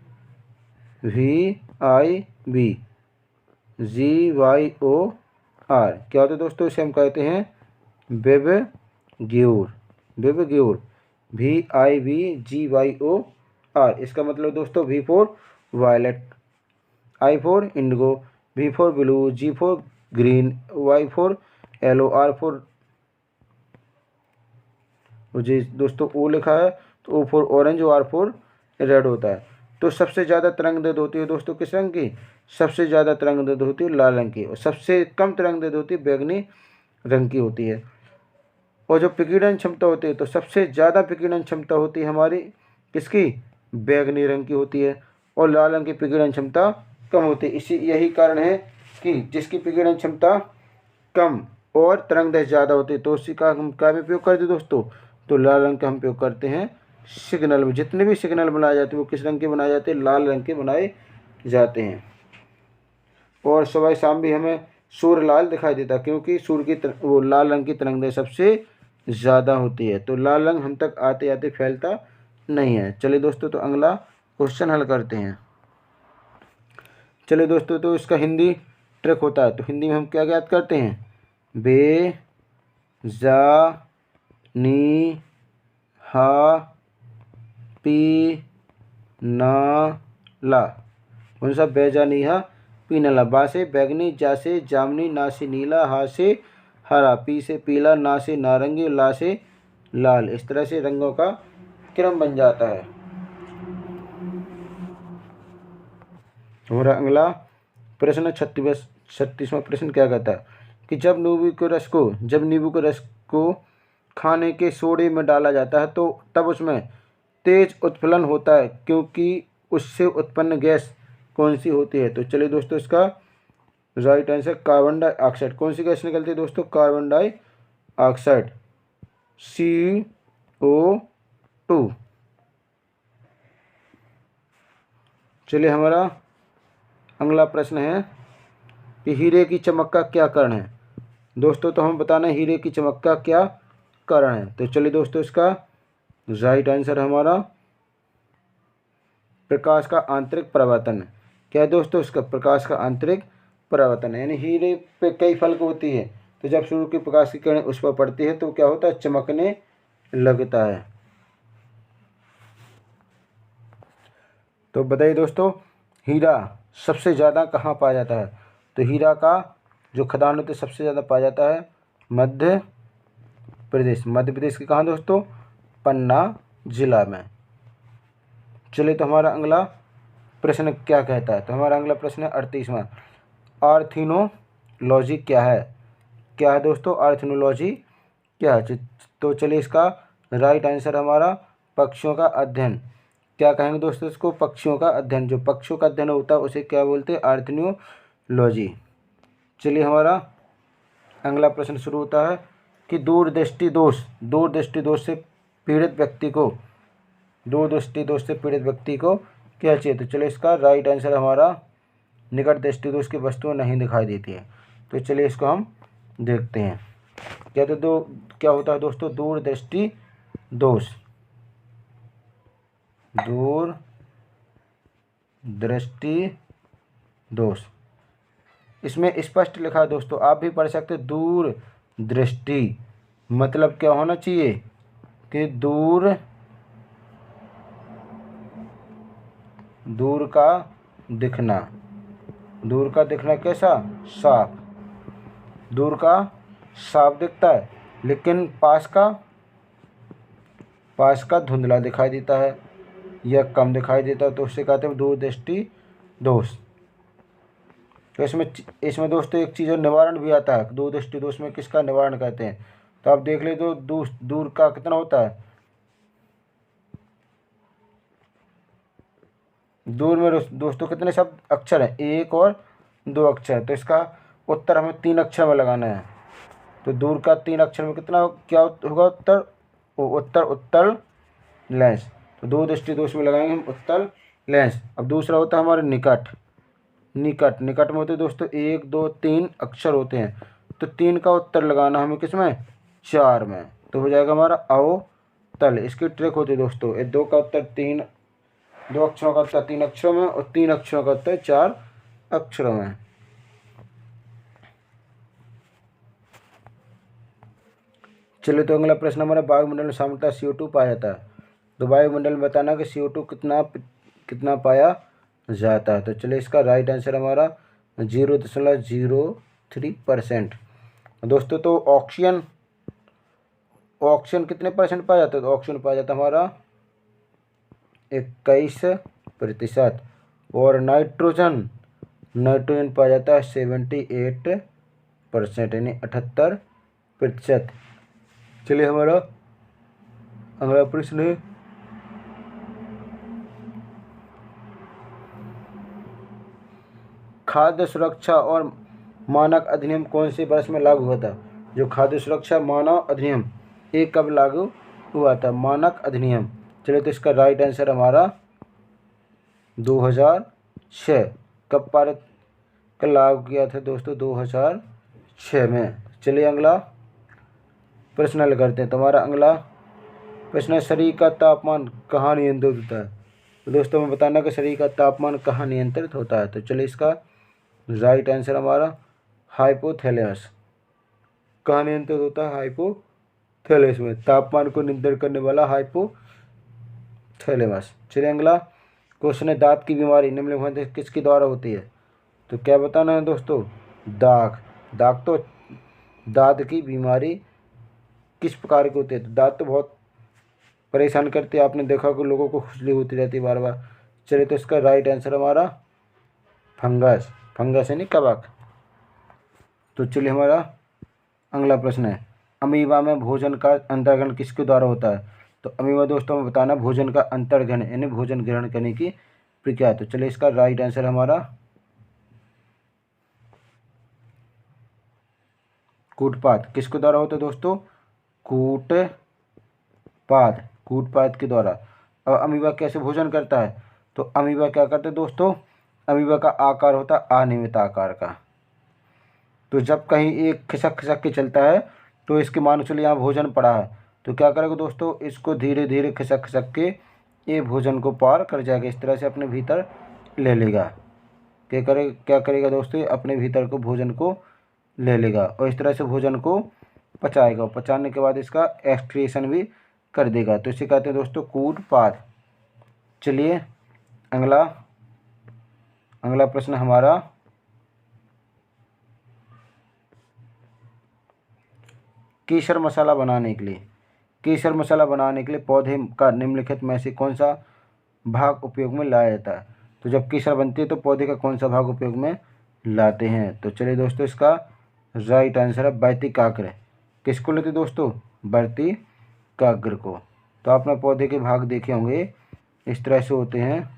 Speaker 1: VIV, GYOR, क्या होता है दोस्तों, इसे हम कहते हैं विबग्योर, VIVGYOR। इसका मतलब दोस्तों V for violet, I for indigo, V for blue, G for green, Y for yellow, R for, मुझे दोस्तों O लिखा है तो O for orange, R for red होता है। तो सबसे ज़्यादा तरंगदैर्घ्य होती है दोस्तों किस रंग की, सबसे ज़्यादा तरंगदैर्घ्य होती है लाल रंग की और सबसे कम तरंगदैर्घ्य होती है बैगनी रंग की होती है। और जो विकिरण क्षमता होती है तो सबसे ज़्यादा विकिरण क्षमता होती है हमारी किसकी, बैगनी रंग की होती है और लाल रंग की विकिरण क्षमता कम होती है। यही कारण है कि जिसकी विकिरण क्षमता कम और तरंगदैर्घ्य ज़्यादा होती है तो उसी का हम क्या में उपयोग करते हैं दोस्तों, तो लाल रंग का हम उपयोग करते हैं सिग्नल में। जितने भी सिग्नल बनाए जाते हैं वो किस रंग के बनाए जाते हैं, लाल रंग के बनाए जाते हैं। और सुबह शाम भी हमें सूर्य लाल दिखाई देता है क्योंकि सूर्य की वो लाल रंग की तरंगदैर्घ्य सबसे ज़्यादा होती है। तो लाल रंग हम तक आते आते फैलता नहीं है। चलिए दोस्तों तो अगला क्वेश्चन हल करते हैं। चलिए दोस्तों तो इसका हिंदी ट्रिक होता है, तो हिंदी में हम क्या याद करते हैं, बे जा नी हा पी ना ला, कौन सा, बेजानीहा पीनला, बा से बैगनी, जा से जामनी, ना से नीला, हा से हरा, पी से पीला, ना से नारंगी, ला से लाल। इस तरह से रंगों का क्रम बन जाता है। हमारा अगला प्रश्न 36वां प्रश्न क्या कहता है कि जब नींबू के रस को खाने के सोडे में डाला जाता है तो तब उसमें तेज उत्फलन होता है क्योंकि उससे उत्पन्न गैस कौन सी होती है। तो चलिए दोस्तों इसका राइट आंसर कार्बन डाइऑक्साइड। कौन सी गैस निकलती है दोस्तों, कार्बन डाइऑक्साइड, CO2। चलिए हमारा अगला प्रश्न है कि हीरे की चमक का क्या कारण है। दोस्तों तो हम बताना हीरे की चमक का क्या कारण है। तो चलिए दोस्तों इसका राइट आंसर हमारा प्रकाश का आंतरिक परावर्तन। क्या है दोस्तों, इसका प्रकाश का आंतरिक परावर्तन है। यानी हीरे पे कई फलक होती है तो जब सूर्य के प्रकाश की किरणें उस पर पड़ती है तो क्या होता है, चमकने लगता है। तो बताइए दोस्तों हीरा सबसे ज़्यादा कहाँ पाया जाता है। तो हीरा का जो खदान होते सबसे ज़्यादा पाया जाता है मध्य प्रदेश। मध्य प्रदेश के कहाँ दोस्तों? पन्ना जिला में। चलिए तो हमारा अगला प्रश्न क्या कहता है? तो हमारा अगला प्रश्न है 38वां, आर्थिनोलॉजी क्या है? क्या है दोस्तों? आर्थिनोलॉजी क्या है? तो चलिए इसका राइट आंसर हमारा पक्षियों का अध्ययन। क्या कहेंगे दोस्तों इसको? पक्षियों का अध्ययन। जो पक्षियों का अध्ययन होता है उसे क्या बोलते हैं? आर्थिनोलॉजी। चलिए हमारा अगला प्रश्न शुरू होता है कि दूरदृष्टि दोष से पीड़ित व्यक्ति को क्या चाहिए? तो चलिए इसका राइट आंसर हमारा निकट दृष्टि दोष की वस्तुएं नहीं दिखाई देती है। तो चलिए इसको हम देखते हैं। क्या होता है दोस्तों? दूरदृष्टि दोष। इसमें स्पष्ट लिखा है दोस्तों, आप भी पढ़ सकते। दूर दृष्टि मतलब क्या होना चाहिए कि दूर का दिखना कैसा? साफ। दूर का साफ दिखता है लेकिन पास का धुंधला दिखाई देता है या कम दिखाई देता है, तो उससे कहते हैं दूरदृष्टि दोष। तो इसमें दोस्तों एक चीज़ और निवारण भी आता है। दूरदृष्टि दोष में किसका निवारण कहते हैं? तो आप देख ले तो दूर का कितना होता है? दूर में दोस्तों कितने शब्द अक्षर हैं? 1 और 2 अक्षर। तो इसका उत्तर हमें 3 अक्षर में लगाना है। तो दूर का 3 अक्षर में कितना क्या होगा उत्तर? उत्तल लेंस। तो दूरदृष्टि दोष में लगाएंगे हम उत्तल लेंस। अब दूसरा होता है हमारे निकट में होते हैं दोस्तों 1 2 3 अक्षर होते हैं। तो 3 का उत्तर लगाना हमें किसमें? 4 में। तो हो जाएगा हमारा अवतल। इसकी ट्रिक होती है दोस्तों, 2 का उत्तर 3, 2 अक्षरों का उत्तर 3 अक्षरों में और 3 अक्षरों का उत्तर 4 अक्षरों में। चलिए तो अगला प्रश्न हमारा, वायुमंडल में सामान्यतः CO2 पाया जाता है। तो वायुमंडल में बताना कि CO2 कितना पाया जाता है। तो चलिए इसका राइट आंसर हमारा 0.03%। दोस्तों तो ऑक्सीजन कितने परसेंट पाया जाता है? तो ऑक्सीजन पाया जाता है हमारा 21% और नाइट्रोजन पाया जाता है 78% यानी 78%। चलिए हमारा अगला प्रश्न है खाद्य सुरक्षा और मानक अधिनियम कौन से वर्ष में लागू हुआ था? जो खाद्य सुरक्षा मानक अधिनियम ये कब लागू हुआ था? मानक अधिनियम। चलिए तो इसका राइट आंसर हमारा 2006। कब लागू किया था दोस्तों? 2006 में। चलिए अगला प्रश्न हल करते हैं। तो हमारा अगला प्रश्न है, शरीर का तापमान कहाँ नियंत्रित होता है? तो दोस्तों हमें बताना कि शरीर का तापमान कहाँ नियंत्रित होता है। तो चलिए इसका राइट आंसर हमारा हाइपोथैलेमस। कहाँ नियंत्रित होता है? हाइपोथैलेमस में। तापमान को नियंत्रित करने वाला हाइपोथैलेमस। चलिए अगला क्वेश्चन है, दांत की बीमारी निम्नलिखित किसके द्वारा होती है? तो क्या बताना है दोस्तों? दाग तो दांत की बीमारी किस प्रकार की होती है? तो दांत तो बहुत परेशान करते हैं, आपने देखा कि लोगों को खुजली होती रहती है बार बार। चलिए तो इसका राइट आंसर हमारा फंगस यानी कवक। तो चलिए हमारा अगला प्रश्न है, अमीबा में भोजन का अंतर्ग्रहण किसके द्वारा होता है? तो अमीबा दोस्तों में बताना भोजन का अंतर्ग्रहण यानी भोजन ग्रहण करने की प्रक्रिया। तो चलिए इसका राइट आंसर हमारा कूटपाद। किसके द्वारा होता है दोस्तों? कूटपाद के द्वारा। अब अमीबा कैसे भोजन करता है? तो अमीबा क्या करते हैं दोस्तों? अमीबा का आकार होता है अनियमित आकार का। तो जब कहीं एक खिसक के चलता है तो इसके मान चलिए यहाँ भोजन पड़ा है, तो क्या करेगा दोस्तों? इसको धीरे धीरे खिसक के ये भोजन को पार कर जाएगा, इस तरह से अपने भीतर ले लेगा। क्या करेगा दोस्तों? अपने भीतर को भोजन को ले लेगा और इस तरह से भोजन को पचाएगा। पचाने के बाद इसका एक्सक्रीशन भी कर देगा। तो इसे कहते हैं दोस्तों कूटपाद। चलिए अगला प्रश्न हमारा केसर मसाला बनाने के लिए, केसर मसाला बनाने के लिए पौधे का निम्नलिखित में से कौन सा भाग उपयोग में लाया जाता है। तो जब केसर बनती है तो पौधे का कौन सा भाग उपयोग में लाते हैं। तो चलिए दोस्तों, इसका राइट आंसर है वर्तिकाग्र। किसको लेते दोस्तों, वर्तिकाग्र को। तो आपने पौधे के भाग देखे होंगे, इस तरह से होते हैं।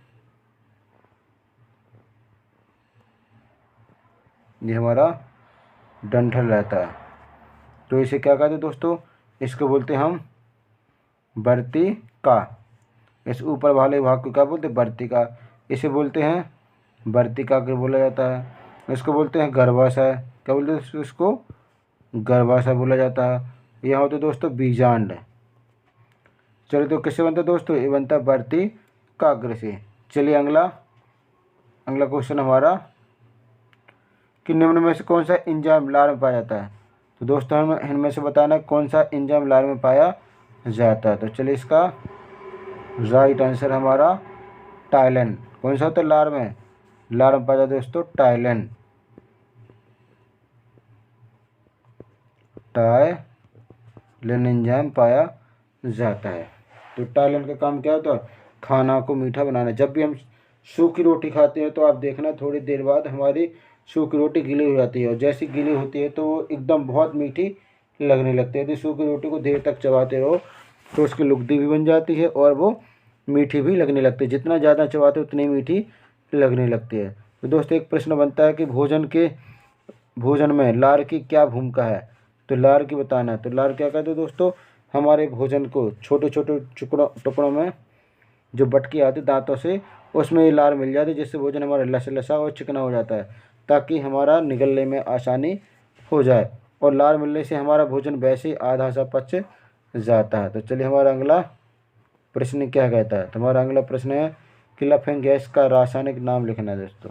Speaker 1: ये हमारा डंठल रहता है, तो इसे क्या कहते हैं दोस्तों, इसको बोलते हैं हम वर्तिका। इस ऊपर वाले भाग को क्या बोलते हैं, वर्तिका। इसे बोलते हैं वर्तिकाग्र बोला जाता है। इसको बोलते हैं गर्भाशय। क्या बोलते हैं इसको, गर्भाशय बोला जाता है। यह होते दोस्तों बीजांड। चलिए, तो किससे बनता है दोस्तों, ये बनता है वर्तिकाग्र से। चलिए अगला क्वेश्चन हमारा कि निम्न में से कौन सा एंजाइम लार में पाया जाता है। तो दोस्तों हमें इनमें से बताना है कौन सा एंजाइम लार में पाया जाता है। तो चलिए, इसका राइट आंसर हमारा टाइलिन। कौन सा होता है लार में पाया जाता है दोस्तों, टाइलिन। टाइलिन एंजाइम पाया जाता है। तो टाइलिन का काम क्या होता है, खाना को मीठा बनाना। जब भी हम सूखी रोटी खाते हैं तो आप देखना थोड़ी देर बाद हमारी सूखी रोटी गीली हो जाती है, और जैसी गीली होती है तो वो एकदम बहुत मीठी लगने लगती है। यदि सूखी रोटी को देर तक चबाते रहो तो उसकी लुगदी भी बन जाती है और वो मीठी भी लगने लगती है। जितना ज़्यादा चबाते उतनी मीठी लगने लगती है। तो दोस्तों एक प्रश्न बनता है कि भोजन में लार की क्या भूमिका है। तो लार की बताना है। तो लार क्या कहते हैं दोस्तों, हमारे भोजन को छोटे छोटे टुकड़ों में जो बटकी आती दांतों से, उसमें ये लार मिल जाती है, जिससे भोजन हमारा लसा और चिकना हो जाता है, ताकि हमारा निगलने में आसानी हो जाए। और लार मिलने से हमारा भोजन वैसे आधा सा पच जाता है। तो चलिए, हमारा अगला प्रश्न क्या कहता है। तो हमारा अगला प्रश्न है कि लफिंग गैस का रासायनिक नाम लिखना है दोस्तों।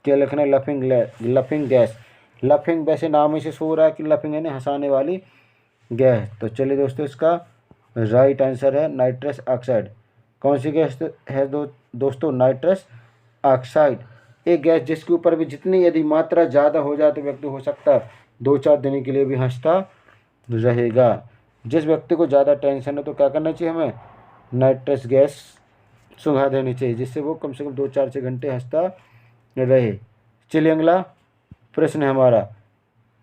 Speaker 1: क्या लिखना है, लफिंग गैस। लफिंग वैसे नाम ही से सो रहा है कि लफिंग यानी हंसाने वाली गैस। तो चलिए दोस्तों, इसका राइट आंसर है नाइट्रस ऑक्साइड। कौन सी गैस है दोस्तों, नाइट्रस ऑक्साइड। एक गैस जिसके ऊपर भी जितनी यदि मात्रा ज़्यादा हो जाए तो व्यक्ति हो सकता है 2-4 दिन के लिए भी हंसता रहेगा। जिस व्यक्ति को ज़्यादा टेंशन है तो क्या करना चाहिए, हमें नाइट्रस गैस सुंघा देनी चाहिए, जिससे वो कम से कम 2-4 घंटे हंसता रहे। चलिए अगला प्रश्न है हमारा,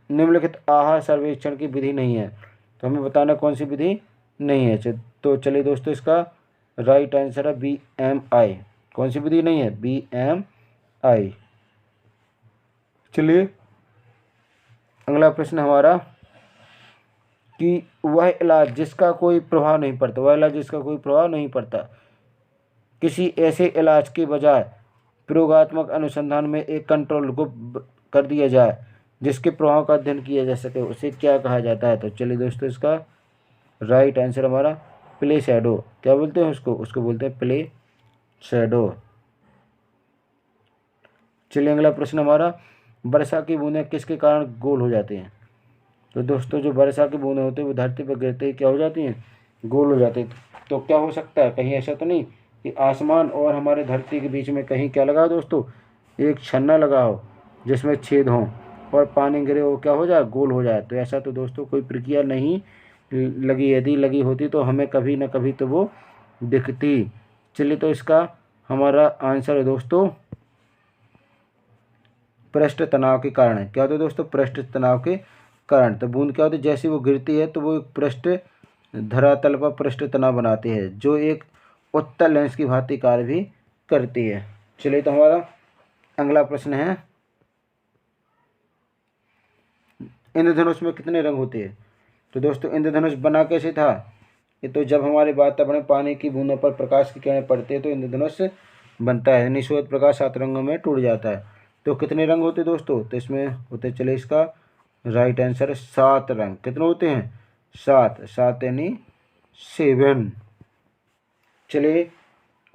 Speaker 1: निम्नलिखित आहार सर्वेक्षण की विधि नहीं है। तो हमें बताना कौन सी विधि नहीं है। तो चलिए दोस्तों, इसका राइट आंसर है BMI। कौन सी विधि नहीं है, BMI। चलिए अगला प्रश्न हमारा कि वह इलाज जिसका कोई प्रभाव नहीं पड़ता, किसी ऐसे इलाज के बजाय प्रयोगात्मक अनुसंधान में एक कंट्रोल को कर दिया जाए जिसके प्रभाव का अध्ययन किया जा सके, उसे क्या कहा जाता है। तो चलिए दोस्तों, इसका राइट आंसर हमारा प्लेसैडो। क्या बोलते हैं उसको बोलते हैं प्लेसैडो। चलिए अगला प्रश्न हमारा, वर्षा की बूंदें किसके कारण गोल हो जाती हैं। तो दोस्तों जो वर्षा की बूंदें होती हैं वो धरती पर गिरते ही क्या हो जाती हैं, गोल हो जाती हैं। तो क्या हो सकता है, कहीं ऐसा तो नहीं कि आसमान और हमारे धरती के बीच में कहीं क्या लगा हो दोस्तों, एक छन्ना लगा हो जिसमें छेद हो और पानी गिरे वो क्या हो जाए, गोल हो जाए। तो ऐसा तो दोस्तों कोई प्रक्रिया नहीं लगी, यदि लगी होती तो हमें कभी ना कभी तो वो दिखती। चलिए, तो इसका हमारा आंसर है दोस्तों पृष्ठ तनाव के कारण है। क्या होता है दोस्तों, पृष्ठ तनाव के कारण। तो बूंद क्या होती है, जैसे वो गिरती है तो वो एक पृष्ठ धरातल पर पृष्ठ तनाव बनाती है, जो एक उत्तल लेंस की भांति कार्य भी करती है। चलिए, तो हमारा अगला प्रश्न है, इंद्रधनुष में कितने रंग होते हैं। तो दोस्तों इंद्रधनुष बना कैसे था, ये तो जब हमारे वातावरण पानी की बूंदों पर प्रकाश की किरणें पड़ती है तो इंद्रधनुष बनता है, यानी श्वेत प्रकाश 7 रंगों में टूट जाता है। तो कितने रंग होते हैं दोस्तों, तो इसमें होते, चले इसका राइट आंसर है 7 रंग। कितने होते हैं, 7 यानी 7। चलिए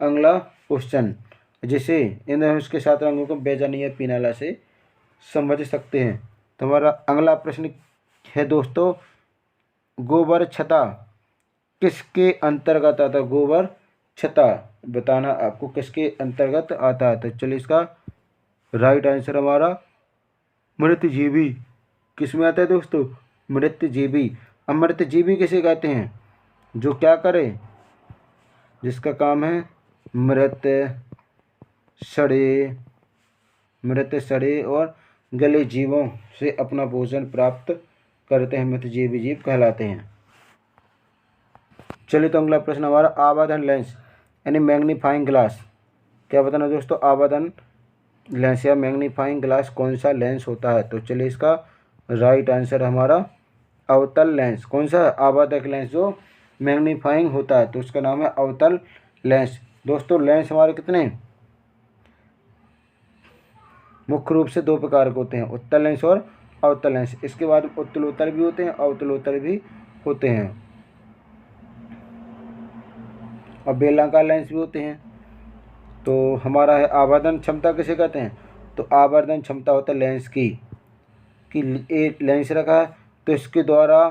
Speaker 1: अगला क्वेश्चन, जिसे इंद्रधनुष के 7 रंगों को बेजानिया पिनाला से समझ सकते हैं। तो हमारा अगला प्रश्न है दोस्तों, गोबर छता किसके अंतर्गत आता है। गोबर छता बताना आपको किसके अंतर्गत आता है। तो चलिए, इसका राइट आंसर हमारा मृतजीवी। किस में आता है दोस्तों, मृतजीवी। अमृतजीवी किसे कहते हैं? जो क्या करे, जिसका काम है मृत, सड़े, मृत सड़े और गले जीवों से अपना भोजन प्राप्त करते हैं, मृतजीवी जीव कहलाते हैं। चलिए तो अगला प्रश्न हमारा, आवर्धन लेंस यानी मैग्नीफाइंग ग्लास। क्या बताना दोस्तों, आवर्धन लेंस या मैग्नीफाइंग ग्लास कौन सा लेंस होता है? तो चलिए इसका राइट आंसर हमारा अवतल लेंस। कौन सा? आवर्धक लेंस जो मैग्नीफाइंग होता है तो उसका नाम है अवतल लेंस। दोस्तों लेंस हमारे कितने मुख्य रूप से दो प्रकार के होते हैं, उत्तल लेंस और अवतल लेंस। इसके बाद उत्तलोत्तर भी होते हैं, अवतलोत्तर भी होते हैं और बेलनाकार लेंस भी होते हैं। तो हमारा है आवर्धन क्षमता किसे कहते हैं? तो आवर्धन क्षमता होता है लेंस की एक लेंस रखा है तो इसके द्वारा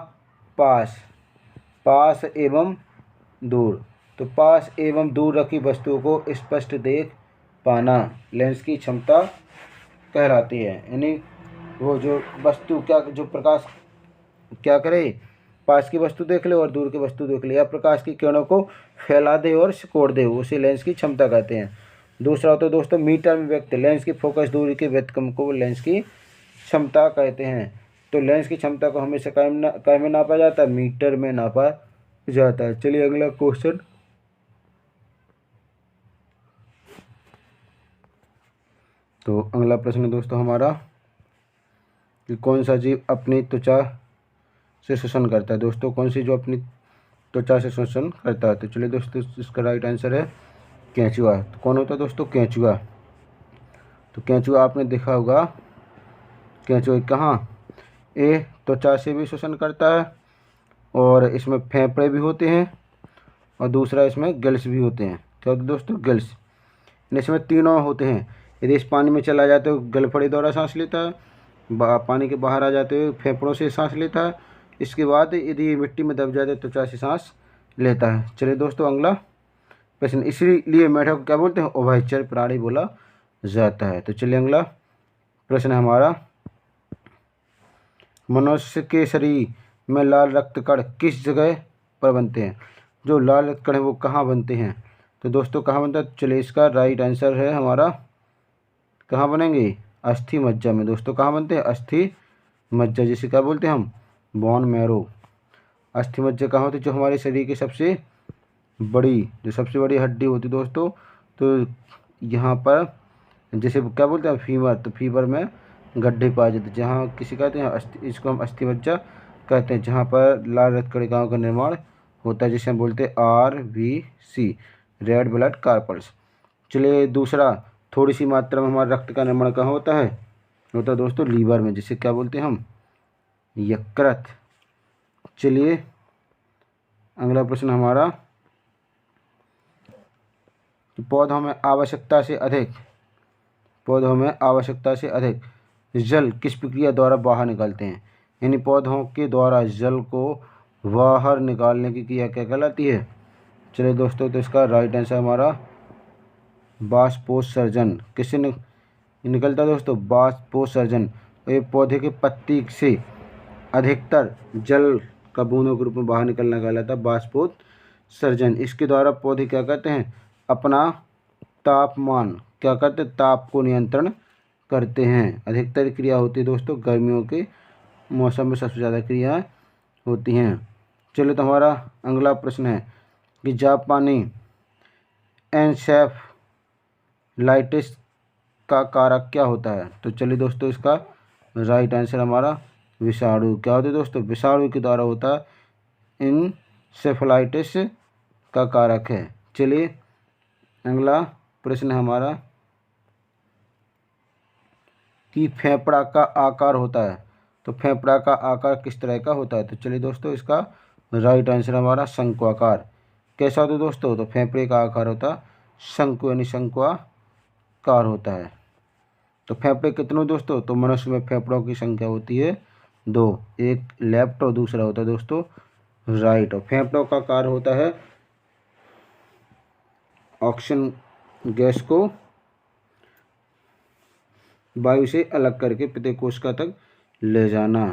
Speaker 1: पास एवं दूर, तो पास एवं दूर रखी वस्तुओं को स्पष्ट देख पाना लेंस की क्षमता कहलाती है। यानी वो जो वस्तु क्या, जो प्रकाश क्या करे, पास की वस्तु देख ले और दूर की वस्तु देख ले, या प्रकाश की किरणों को फैला दे और सिकोड़ दे, उसे लेंस की क्षमता कहते हैं। दूसरा होता है दोस्तों मीटर में व्यक्त, लेंस की फोकस दूरी के व्यतक्रम को लेंस की क्षमता कहते हैं। तो लेंस की क्षमता को हमेशा काय में नापा जाता है? मीटर में नापा जाता है। चलिए अगला क्वेश्चन, तो अगला प्रश्न दोस्तों हमारा कि कौन सा जीव अपनी त्वचा से श्वसन करता है? दोस्तों कौन सी जो अपनी त्वचा से श्वसन करता है? तो चलिए दोस्तों इसका राइट आंसर है केंचुआ। तो कौन होता है दोस्तों? केंचुआ। तो केंचुआ आपने देखा होगा, केंचुआ कहाँ ए त्वचा से भी श्वसन करता है और इसमें फेफड़े भी होते हैं और दूसरा इसमें गिल्स भी होते हैं। क्या होते हैं दोस्तों? गिल्स। इसमें तीनों होते हैं। यदि इस पानी में चला जाए तो गलफड़े द्वारा सांस लेता है, पानी के बाहर आ जाते हुए फेफड़ों से सांस लेता है, इसके बाद यदि मिट्टी में दब जाए तो त्वचा से सांस लेता है। चलिए दोस्तों अगला प्रश्न, इसीलिए मेढक को क्या बोलते हैं? उभयचर प्राणी बोला जाता है। तो चलिए अगला प्रश्न हमारा, मनुष्य के शरीर में लाल रक्त कण किस जगह पर बनते हैं? जो लाल रक्त कण है वो कहाँ बनते हैं? तो दोस्तों कहाँ बनता है? चलिए इसका राइट आंसर है हमारा, कहाँ बनेंगे? अस्थि मज्जा में। दोस्तों कहाँ बनते हैं? अस्थि मज्जा, जिसे क्या बोलते हैं हम? Bone marrow. अस्थि मज्जा कहाँ होती है? जो हमारे शरीर की सबसे बड़ी हड्डी होती है दोस्तों। तो यहाँ पर जैसे क्या बोलते हैं फीवर, तो फीवर में गड्ढे पाए जाते हैं, जहाँ किसी कहते हैं इसको हम अस्थि मज्जा कहते हैं, जहाँ पर लाल रक्त कणिकाओं का निर्माण होता है, जिसे हम बोलते हैं RBC, रेड ब्लड कार्पल्स। चलिए दूसरा, थोड़ी सी मात्रा में हमारे रक्त का निर्माण कहाँ होता है? होता है दोस्तों लीवर में, जिसे क्या बोलते हैं हम? यकृत। चलिए अगला प्रश्न हमारा, पौधों में आवश्यकता से अधिक जल किस प्रक्रिया द्वारा बाहर निकालते हैं? यानी पौधों के द्वारा जल को बाहर निकालने की क्रिया क्या कहलाती है? चलिए दोस्तों तो इसका राइट आंसर हमारा बाष्पोत्सर्जन। किससे निकलता है दोस्तों? बाष्पोत्सर्जन। ये पौधे के पत्ती से अधिकतर जल का बूंदों के रूप में बाहर निकलना कहलाता है बाष्पोत्सर्जन। इसके द्वारा पौधे क्या करते हैं? अपना तापमान क्या करते हैं? ताप को नियंत्रण करते हैं। अधिकतर क्रिया होती है दोस्तों गर्मियों के मौसम में, सबसे ज़्यादा क्रियाएं होती हैं। चलिए तो हमारा अगला प्रश्न है कि जापानी एन्सेफलाइटिस का कारक क्या होता है? तो चलिए दोस्तों इसका राइट आंसर हमारा विषाणु। क्या होता है दोस्तों? विषाणु के द्वारा होता है एन्सेफलाइटिस का कारक है। चलिए अगला प्रश्न हमारा कि फेफड़ा का आकार होता है, तो फेफड़ा का आकार किस तरह का होता है? तो चलिए दोस्तों इसका राइट आंसर हमारा शंक्वाकार। कैसा होता है दोस्तों? तो फेफड़े का आकार होता है शंकु, यानी शंक्वाकार होता है। तो फेफड़े कितने दोस्तों? तो मनुष्य में फेफड़ों की संख्या होती है 2, एक लेफ्ट और दूसरा होता है दोस्तों राइट। और फेफड़ों का कार्य होता है ऑक्सीजन गैस को वायु से अलग करके प्रत्येक कोशिका तक ले जाना,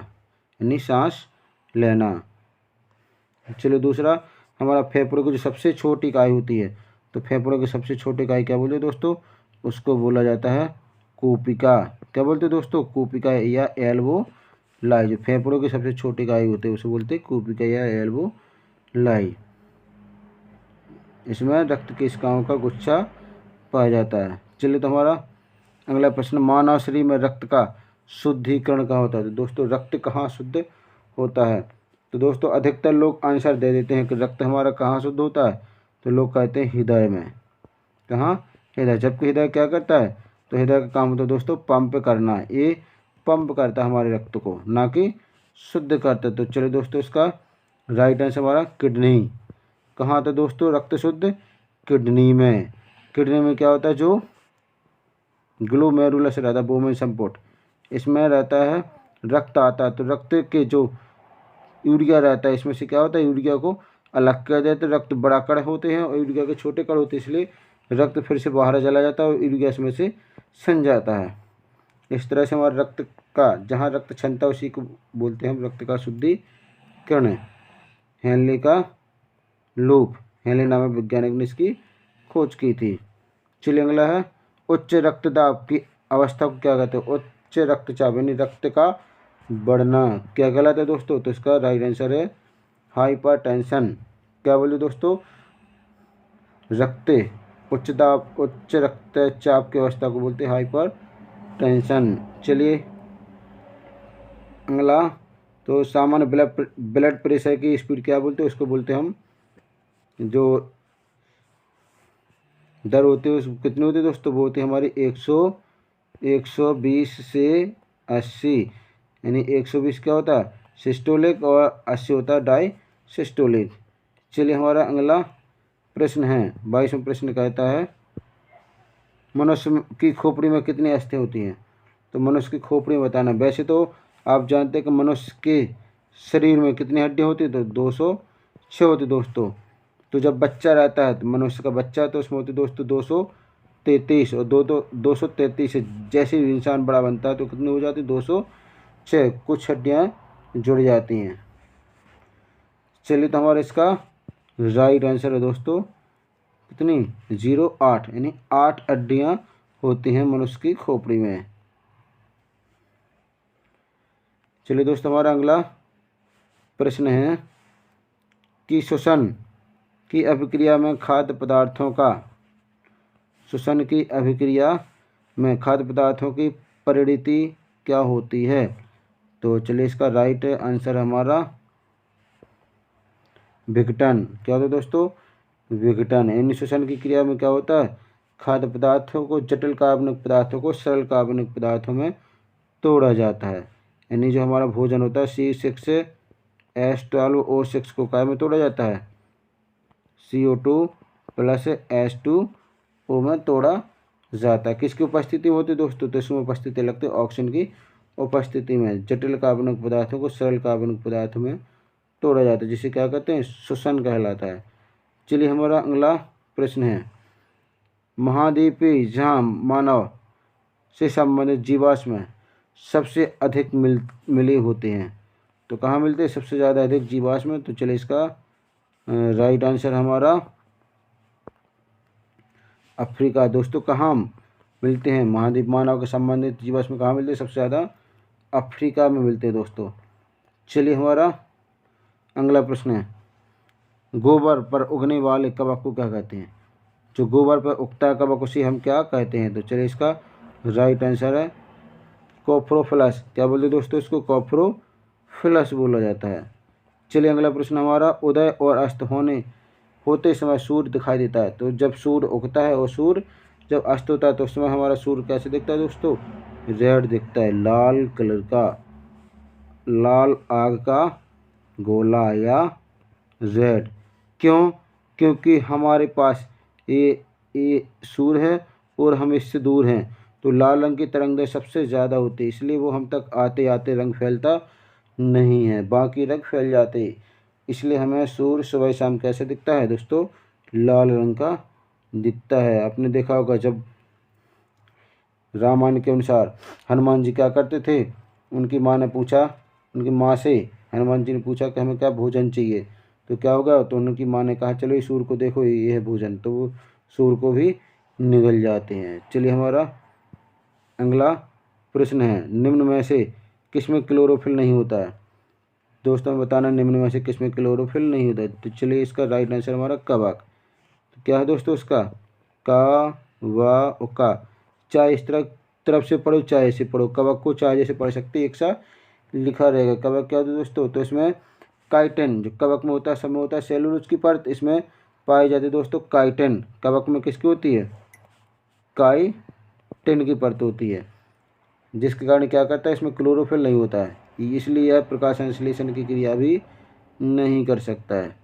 Speaker 1: यानी सांस लेना। चलिए दूसरा, हमारा फेफड़ों की जो सबसे छोटी इकाई होती है, तो फेफड़ों की सबसे छोटी इकाई क्या बोलते हैं दोस्तों, उसको बोला जाता है कूपिका। क्या बोलते हैं दोस्तों, कूपिका या एल्वो लाई। जो फेफड़ों की सबसे छोटी इकाई होती है उसे बोलते हैं कूपिका या एल्वो लाई। इसमें रक्त केशिकाओं का गुच्छा पाया जाता है। चलिए तो हमारा अगला प्रश्न, मानव शरीर में रक्त का शुद्धिकरण कहाँ होता है। तो दोस्तों रक्त कहाँ शुद्ध होता है, तो दोस्तों अधिकतर लोग आंसर दे देते हैं कि रक्त हमारा कहाँ शुद्ध होता है, तो लोग कहते हैं हृदय में। कहाँ, हृदय। जबकि हृदय क्या करता है, तो हृदय का काम होता है दोस्तों पंप करना। ये पंप करता है हमारे रक्त को, ना कि शुद्ध करता है। तो चलिए दोस्तों इसका राइट आंसर हमारा किडनी। कहाँ आता है दोस्तों रक्त शुद्ध, किडनी में। किडनी में क्या होता है, जो ग्लोमेरुलस रहता है, बोमेन संपुट, इसमें रहता है रक्त आता है। तो रक्त के जो यूरिया रहता है, इसमें से क्या होता है, यूरिया को अलग किया जाता है। रक्त बड़ा कण होते हैं और यूरिया के छोटे कण होते हैं, इसलिए रक्त फिर से बाहर चला जाता है और यूरिया इसमें से सन जाता है। इस तरह से हमारे रक्त का, जहाँ रक्त क्षमता उसी को बोलते हैं हम रक्त का शुद्धिकरण। हेनले का लूप, हेनले नामक वैज्ञानिक ने इसकी खोज की थी। चलिए अगला है, उच्च रक्तदाब की अवस्था को क्या कहते हैं। उच्च रक्तचाप यानी रक्त का बढ़ना क्या कहलाता है दोस्तों, तो इसका राइट आंसर है हाइपरटेंशन। क्या बोले दोस्तों, उच्च रक्तचाप की अवस्था को बोलते हैं हाइपरटेंशन। चलिए अगला, तो सामान्य ब्लड प्रेशर की स्पीड क्या बोलते हैं, उसको बोलते हैं हम, जो दर होती है उस कितनी होती है दोस्तों, वो होती है हमारी 120 से 80। यानी 120 क्या होता है सिस्टोलिक और 80 होता है डाई सिस्टोलिक। चलिए हमारा अगला प्रश्न है, 22वां प्रश्न कहता है, मनुष्य की खोपड़ी में कितनी अस्थियाँ होती हैं। तो मनुष्य की खोपड़ी में बताना। वैसे तो आप जानते हैं कि मनुष्य के शरीर में कितनी हड्डियाँ होती है, तो 206 होती दोस्तों। तो जब बच्चा रहता है, तो मनुष्य का बच्चा, तो उसमें होती दोस्तों 233 और 233 से जैसे ही इंसान बड़ा बनता है तो कितनी हो जाती है 206, कुछ हड्डियाँ जुड़ जाती हैं। चलिए तो हमारा इसका राइट आंसर है दोस्तों कितनी 08, यानी 8 हड्डियाँ होती हैं मनुष्य की खोपड़ी में। चलिए दोस्तों हमारा अगला प्रश्न है कि श्वसन की अभिक्रिया में खाद्य पदार्थों का, श्वसन की अभिक्रिया में खाद्य पदार्थों की परिणति क्या होती है। तो चलिए इसका राइट आंसर हमारा विघटन। क्या होता है दोस्तों, विघटन। यानी श्वसन की क्रिया में क्या होता है, खाद्य पदार्थों को, जटिल कार्बनिक पदार्थों को सरल कार्बनिक पदार्थों में तोड़ा जाता है। यानी जो हमारा भोजन होता है C6H12O6 को क्या में तोड़ा जाता है, CO2 प्लस H2O में तोड़ा जाता है। किसकी उपस्थिति में होती है दोस्तों, तो इसमें उपस्थिति लगती है ऑक्सीजन की उपस्थिति में। जटिल कार्बनिक पदार्थों को सरल कार्बनिक पदार्थों में तोड़ा जाता है, जिसे क्या कहते हैं, श्वसन कहलाता है। चलिए हमारा अगला प्रश्न है, महाद्वीपीय जहाँ मानव से संबंधित जीवाश्म सबसे अधिक मिले होते हैं, तो कहाँ मिलते हैं सबसे ज़्यादा अधिक जीवाश्म। तो चलिए इसका राइट आंसर हमारा अफ्रीका। दोस्तों कहाँ मिलते हैं महाद्वीप मानव के संबंधित जीवाश्म कहाँ मिलते हैं सबसे ज़्यादा, अफ्रीका में मिलते हैं दोस्तों। चलिए हमारा अगला प्रश्न है, गोबर पर उगने वाले कवक को क्या कहते हैं। जो गोबर पर उगता है कवक उसे हम क्या कहते हैं। तो चलिए इसका राइट आंसर है कोप्रोफिलस। क्या बोलते हैं दोस्तों, इसको कोप्रोफिलस बोला जाता है। चलिए अगला प्रश्न हमारा, उदय और अस्त होते समय सूर्य दिखाई देता है। तो जब सूर्य उगता है और सूर्य जब अस्त होता है तो उस समय हमारा सूर्य कैसे दिखता है दोस्तों, रेड दिखता है, लाल कलर का, लाल आग का गोला या रेड। क्यों, क्योंकि हमारे पास ये सूर्य है और हम इससे दूर हैं, तो लाल रंग की तरंगें सबसे ज़्यादा होती है, इसलिए वो हम तक आते आते रंग फैलता नहीं है, बाकी रंग फैल जाते। इसलिए हमें सूर्य सुबह शाम कैसे दिखता है दोस्तों, लाल रंग का दिखता है। आपने देखा होगा जब रामायण के अनुसार हनुमान जी क्या करते थे, उनकी माँ ने पूछा, उनकी माँ से हनुमान जी ने पूछा कि हमें क्या भोजन चाहिए, तो क्या होगा, तो उनकी माँ ने कहा चलो ये सूर को देखो ये है भोजन, तो वो सूर को भी निगल जाते हैं। चलिए हमारा अगला प्रश्न है, निम्न में से किसमें क्लोरोफिल नहीं होता है। दोस्तों में बताना निम्न में से किसमें क्लोरोफिल नहीं होता है। तो चलिए इसका राइट आंसर हमारा कवक। तो क्या है दोस्तों इसका, का व का, चाहे इस तरफ से पढ़ो चाहे ऐसे पढ़ो, कवक को चाहे जैसे पढ़ सकते एक साथ लिखा रहेगा। कवक क्या होता है दोस्तों, तो इसमें काइटिन जो कवक में होता है सब में होता है सेलुलोज की परत, इसमें पाई जाती है दोस्तों काइटिन। कवक में किसकी होती है, काइटिन की परत होती है, जिसके कारण क्या करता है इसमें क्लोरोफिल नहीं होता है, इसलिए यह प्रकाश संश्लेषण की क्रिया भी नहीं कर सकता है।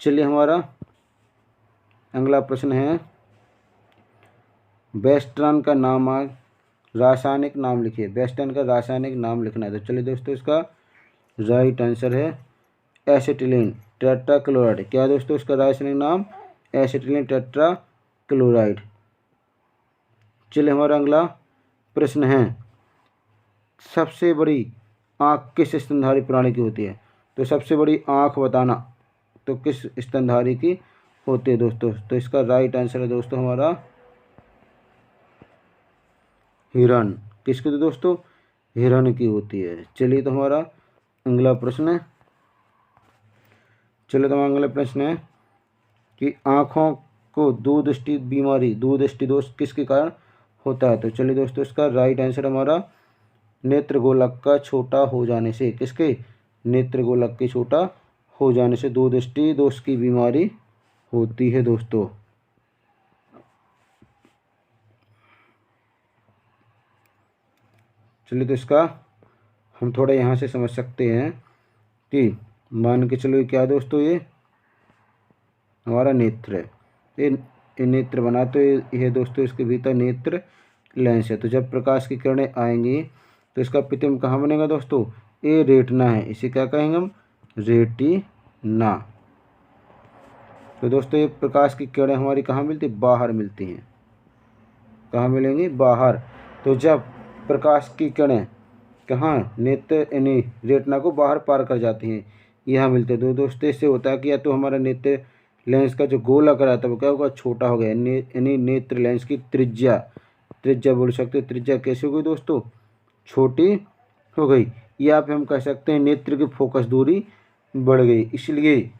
Speaker 1: चलिए हमारा अगला प्रश्न है, बेस्ट्रॉन का नाम रासायनिक नाम लिखिए। बेस्ट्रॉन का रासायनिक नाम लिखना है। तो चलिए दोस्तों इसका राइट आंसर है एसिटिलीन टेट्राक्लोराइड। क्या है दोस्तों इसका रासायनिक नाम, एसिटिलीन टेट्राक्लोराइड। चलिए हमारा अगला प्रश्न है, सबसे बड़ी आँख किस स्तनधारी प्राणी की होती है। तो सबसे बड़ी आँख बताना, तो किस स्तनधारी की होती है दोस्तों। तो इसका राइट आंसर है दोस्तों हमारा हिरण। किसकी तो दोस्तों, हिरण की होती है। चलिए तो हमारा अगला प्रश्न है, चलिए तो हमारा अगला प्रश्न है कि आँखों को दूरदृष्टि बीमारी, दूरदृष्टि दोष किसके कारण होता है। तो चलिए दोस्तों इसका राइट आंसर हमारा नेत्र गोलक का छोटा हो जाने से। किसके, नेत्र गोलक के छोटा हो जाने से दूरदृष्टि दोष की बीमारी होती है दोस्तों। चलिए तो इसका हम थोड़ा यहाँ से समझ सकते हैं कि मान के चलो ये क्या दोस्तों, ये हमारा नेत्र है, ये नेत्र बना, तो ये दोस्तों इसके भीतर नेत्र लेंस है। तो जब प्रकाश की किरणें आएंगी तो इसका प्रतिबिंब कहाँ बनेगा दोस्तों, ये रेटिना है, इसे क्या कहेंगे हम, रेटिना। तो दोस्तों ये प्रकाश की किरणें हमारी कहाँ मिलती, बाहर मिलती हैं। कहाँ मिलेंगी, बाहर। तो जब प्रकाश की किरणें कहाँ, नेत्र यानी रेटिना को बाहर पार कर जाती हैं, यहाँ मिलते हैं। तो दोस्तों इससे होता है कि या तो हमारा नेत्र लेंस का जो गोलक रहता है वो क्या होगा, छोटा हो गया, यानी नेत्र लेंस की त्रिज्या, त्रिज्या बोल सकते हैं, त्रिज्या कैसे हो गई दोस्तों, छोटी हो गई। या फिर हम कह सकते हैं नेत्र की फोकस दूरी बढ़ गई, इसलिए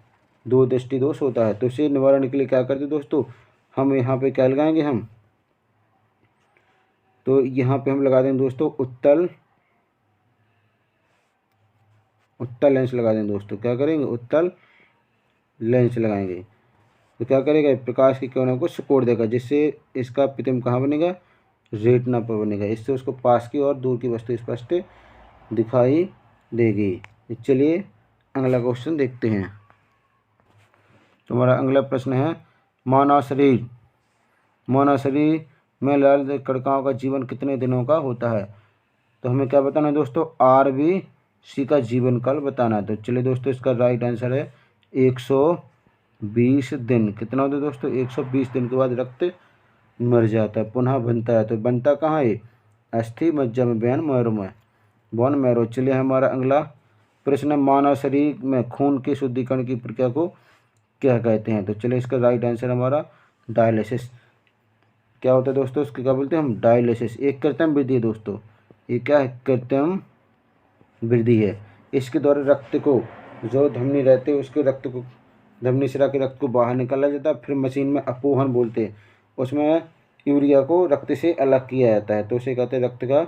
Speaker 1: दूरदृष्टि दोष होता है। तो इसे निवारण के लिए क्या करते दोस्तों, हम यहाँ पे क्या लगाएंगे हम, तो यहाँ पे हम लगा देंगे दोस्तों उत्तल लेंस लगा देंगे दोस्तों। क्या करेंगे, उत्तल लेंस लगाएंगे, तो क्या करेगा, प्रकाश की किरणों को सिकोड़ देगा, जिससे इसका प्रतिबिंब कहाँ बनेगा, रेटिना पर बनेगा। इससे उसको पास की और दूर की वस्तु स्पष्ट दिखाई देगी। चलिए अगला क्वेश्चन देखते हैं। तो हमारा अगला प्रश्न है, मानव शरीर में लाल कणिकाओं का जीवन कितने दिनों का होता है। तो हमें क्या बताना है दोस्तों, RBC का जीवन काल बताना है। तो चलिए दोस्तों इसका राइट आंसर है 120 दिन। कितना होता है दोस्तों, 120 दिन के बाद रक्त मर जाता है, पुनः बनता है। तो बनता कहाँ है, अस्थि मज्जा में, बोन मैरो। चलिए हमारा अगला प्रश्न है, मानव शरीर में खून के शुद्धिकरण की प्रक्रिया को क्या कहते हैं। तो चलिए इसका राइट आंसर हमारा डायलिसिस। क्या होता है दोस्तों, इसके क्या बोलते हैं हम, डायलिसिस। एक कृत्रिम वृद्धि है दोस्तों, ये क्या है, कृत्रिम वृद्धि है। इसके द्वारा रक्त को, जो धमनी रहते हैं उसके रक्त को, धमनी शिरा के रक्त को बाहर निकाला जाता है। फिर मशीन में अपोहन बोलते हैं, उसमें यूरिया को रक्त से अलग किया जाता है, तो उसे कहते हैं रक्त का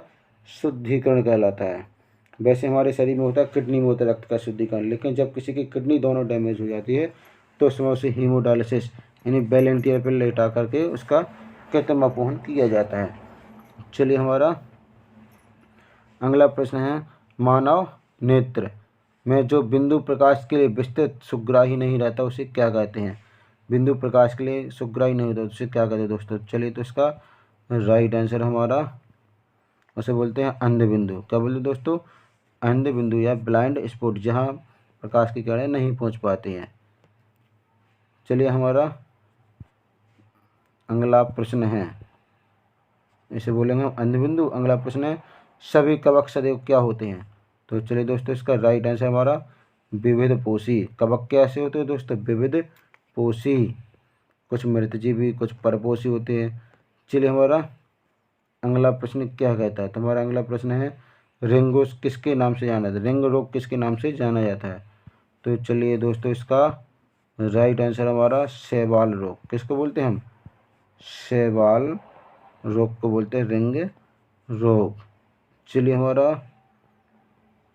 Speaker 1: शुद्धिकरण कहलाता है। वैसे हमारे शरीर में होता है, किडनी में होता है रक्त का शुद्धिकरण, लेकिन जब किसी की किडनी दोनों डैमेज हो जाती है तो उसमें उसे हीमोडायलिसिस यानी वेंटिलेटर पर लेटा करके उसका कृत्रिम अपोहन किया जाता है। चलिए हमारा अगला प्रश्न है, मानव नेत्र में जो बिंदु प्रकाश के लिए विस्तृत सुग्राही नहीं रहता उसे क्या कहते हैं। बिंदु प्रकाश के लिए सुग्राही नहीं होता उसे क्या कहते हैं दोस्तों। चलिए तो इसका राइट आंसर हमारा, उसे बोलते हैं अंध बिंदु। क्या बोलते हैं दोस्तों, अंध बिंदु या ब्लाइंड स्पॉट, जहाँ प्रकाश की किरणें नहीं पहुँच पाती हैं। चलिए हमारा अगला प्रश्न है, इसे बोलेंगे हम अंध बिंदु। अगला प्रश्न है, सभी कवक सदैव क्या होते हैं। तो चलिए दोस्तों इसका राइट आंसर हमारा विविध पोषी। कवक कैसे होते हैं दोस्तों? विविध पोषी। कुछ मृतजीवी, कुछ परपोषी होते हैं। चलिए हमारा अगला प्रश्न क्या कहता है? तो हमारा अगला प्रश्न है रिंगो किसके नाम से जाना जाता है? रिंग रोग किसके नाम से जाना जाता है? तो चलिए दोस्तों इसका राइट आंसर हमारा शैवाल रोग। किसको बोलते हैं हम? शैवाल रोग को बोलते हैं रिंग रोग। चलिए हमारा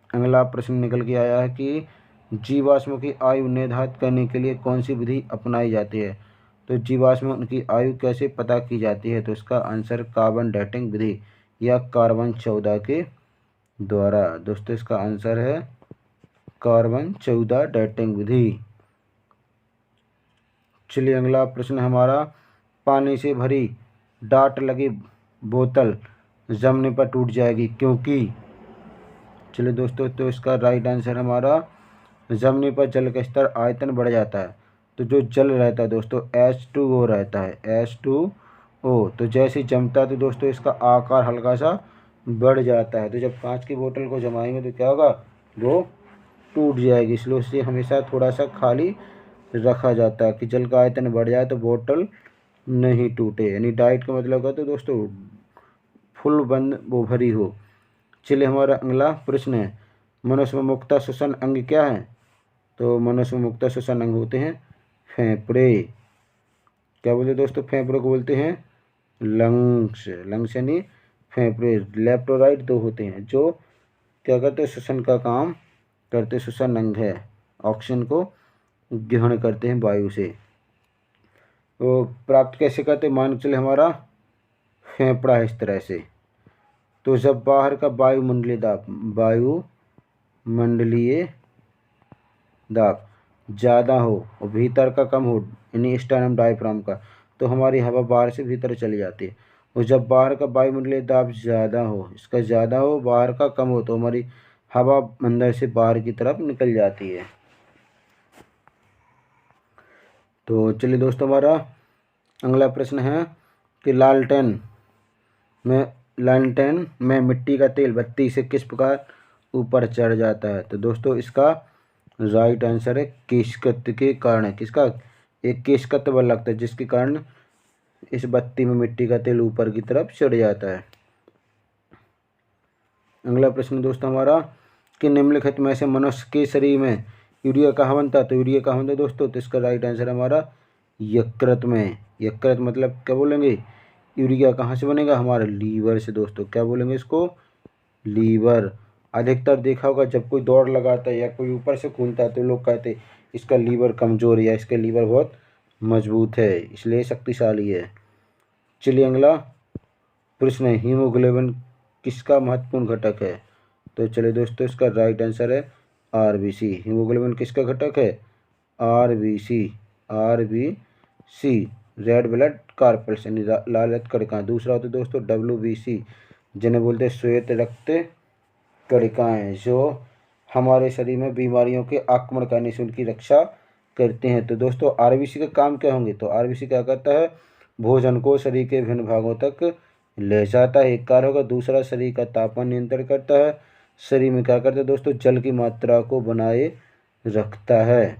Speaker 1: अगला प्रश्न निकल के आया है कि जीवाश्मों की आयु निर्धारित करने के लिए कौन सी विधि अपनाई जाती है? तो जीवाश्मों की आयु कैसे पता की जाती है? तो इसका आंसर कार्बन डेटिंग विधि या कार्बन 14 के द्वारा। दोस्तों इसका आंसर है कार्बन 14 डेटिंग विधि। चलिए अगला प्रश्न हमारा पानी से भरी डाट लगी बोतल जमने पर टूट जाएगी क्योंकि। चलिए दोस्तों तो इसका राइट आंसर हमारा जमने पर जल का स्तर आयतन बढ़ जाता है। तो जो जल रहता है दोस्तों H2O रहता है, H2O। तो जैसे ही जमता है तो दोस्तों इसका आकार हल्का सा बढ़ जाता है। तो जब कांच की बोतल को जमाएंगे तो क्या होगा? वो टूट जाएगी। इसलिए उसे हमेशा थोड़ा सा खाली रखा जाता है कि जल का आयतन बढ़ जाए तो बोतल नहीं टूटे। यानी डाइट का मतलब क्या तो दोस्तों फुल बंद वो भरी हो। चलिए हमारा अगला प्रश्न है मनुष्य में मुख्यतः श्वसन अंग क्या है? तो मनुष्य में मुख्यतः श्वसन अंग होते हैं फेफड़े। क्या बोलते हैं दोस्तों? फेफड़े को बोलते हैं लंग्स। लंग्स यानी फेफड़े। लेफ्ट और राइट दो होते हैं जो क्या करते हैं? श्वसन का काम करते। श्वसन अंग है, ऑक्सीजन को ग्रहण करते हैं वायु से। तो प्राप्त कैसे करते हैं? मान चले हमारा फेफड़ा है इस तरह से। तो जब बाहर का वायुमंडलीय दाब ज़्यादा हो और भीतर का कम हो, यानी स्टर्नम डायफ्राम का, तो हमारी हवा बाहर से भीतर चली जाती है। और जब बाहर का वायुमंडलीय दाब ज़्यादा हो, इसका ज़्यादा हो, बाहर का कम हो, तो हमारी हवा अंदर से बाहर की तरफ निकल जाती है। तो चलिए दोस्तों हमारा अगला प्रश्न है कि लालटेन में मिट्टी का तेल बत्ती से किस प्रकार ऊपर चढ़ जाता है? तो दोस्तों इसका राइट आंसर है केशकत्व के कारण है। किसका? एक केशकत्व बल लगता है जिसके कारण इस बत्ती में मिट्टी का तेल ऊपर की तरफ चढ़ जाता है। अगला प्रश्न दोस्तों हमारा कि निम्नलिखित में से मनुष्य के शरीर में यूरिया कहाँ बनता है? तो यूरिया कहाँ बनता है दोस्तों? तो इसका राइट आंसर हमारा यकृत में। यकृत मतलब क्या बोलेंगे? यूरिया कहाँ से बनेगा? हमारे लीवर से दोस्तों। क्या बोलेंगे इसको? लीवर। अधिकतर देखा होगा जब कोई दौड़ लगाता है या कोई ऊपर से कूदता है तो लोग कहते हैं इसका लीवर कमज़ोर है या इसका लीवर बहुत मजबूत है, इसलिए शक्तिशाली है। चलिए अगला प्रश्न है हीमोग्लोबिन किसका महत्वपूर्ण घटक है? तो चलिए दोस्तों इसका राइट आंसर है आरबीसी। हीमोग्लोबिन किसका घटक है? RBC. RBC red blood carpals यानी लाल रक्त कणिकाएं। दूसरा होता है दोस्तों WBC जिन्हें बोलते हैं श्वेत रक्त कणिकाएं, जो हमारे शरीर में बीमारियों के आक्रमण करने से उनकी रक्षा करते हैं। तो दोस्तों आरबीसी का काम क्या होंगे? तो आरबीसी क्या करता है? भोजन को शरीर के विभिन्न भागों तक ले जाता है, एक कार्य होगा। दूसरा शरीर का तापमान नियंत्रण करता है। शरीर में क्या करता है दोस्तों? जल की मात्रा को बनाए रखता है।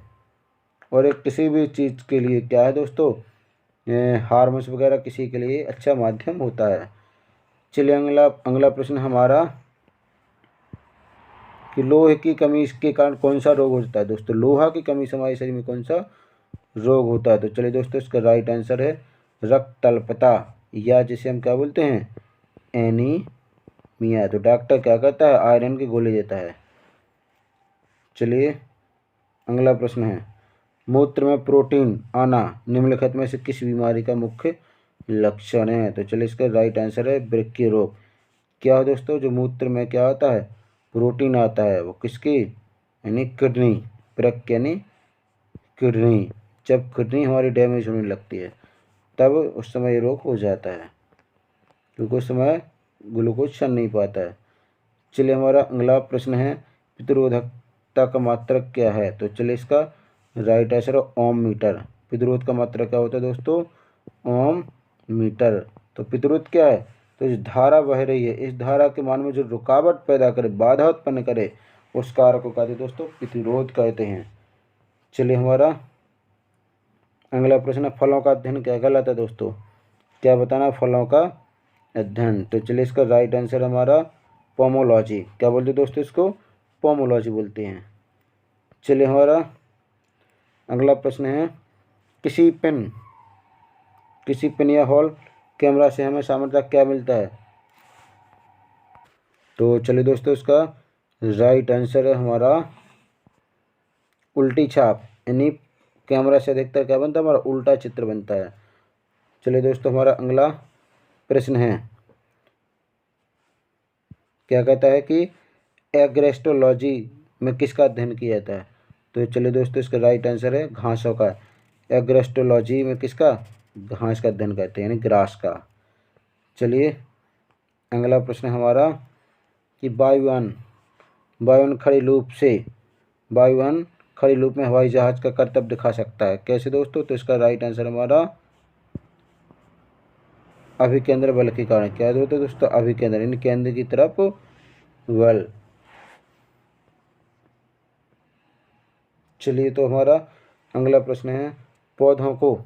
Speaker 1: और एक किसी भी चीज़ के लिए क्या है दोस्तों? हार्मोन्स वगैरह किसी के लिए अच्छा माध्यम होता है। चलिए अगला प्रश्न हमारा कि लोहे की कमी के कारण कौन सा रोग होता है? दोस्तों लोहा की कमी से हमारे शरीर में कौन सा रोग होता है? तो चलिए दोस्तों इसका राइट आंसर है रक्त अल्पता, या जिसे हम क्या बोलते हैं? एनीमिया। तो डॉक्टर क्या करता है? आयरन के गोले देता है। चलिए अगला प्रश्न है मूत्र में प्रोटीन आना निम्नलिखित में से किस बीमारी का मुख्य लक्षण है? तो चलिए इसका राइट आंसर है वृक्क रोग। क्या है दोस्तों? जो मूत्र में क्या होता है? प्रोटीन आता है, वो किसकी? यानी किडनी। वृक्क यानी किडनी। जब किडनी हमारी डैमेज होने लगती है तब उस समय ये रोग हो जाता है क्योंकि उस समय ग्लूकोज चल नहीं पाता है। चलिए हमारा अगला प्रश्न है प्रतिरोधकता का मात्रक क्या है? तो चलिए इसका राइट आंसर है ओम मीटर। प्रतिरोध का मात्रक क्या होता है दोस्तों? ओम मीटर। तो प्रतिरोध क्या है? तो जो धारा बह रही है इस धारा के मान में जो रुकावट पैदा करे, बाधा उत्पन्न करे, उस कार्य को कहते हैं दोस्तों प्रतिरोध कहते हैं। चलिए हमारा अगला प्रश्न, फलों का अध्ययन क्या कहलाता है दोस्तों? क्या बताना, फलों का अध्ययन। तो चलिए इसका राइट आंसर हमारा पोमोलॉजी। क्या बोलते हैं दोस्तों इसको? पोमोलॉजी बोलते हैं। चलिए हमारा अगला प्रश्न है, किसी पेन या हॉल कैमरा से हमें सामान्यतः क्या मिलता है? तो चलिए दोस्तों इसका राइट आंसर है हमारा उल्टी छाप, यानी कैमरा से अधिकतर क्या बनता है? हमारा उल्टा चित्र बनता है। चलिए दोस्तों हमारा अगला प्रश्न है, क्या कहता है कि एग्रेस्टोलॉजी में किसका अध्ययन किया जाता है? तो चलिए दोस्तों इसका राइट आंसर है घासों का। एग्रेस्टोलॉजी में किसका? घास का अध्ययन करते हैं, यानी ग्रास का। चलिए अगला प्रश्न हमारा कि वायुयान खड़ी लूप में हवाई जहाज का करतब दिखा सकता है, कैसे दोस्तों? तो इसका राइट आंसर हमारा अभिकेंद्र बल के कारण। क्या होता है दोस्तों? अभिकेंद्र, यानी केंद्र की तरफ बल। चलिए तो हमारा अगला प्रश्न है, पौधों को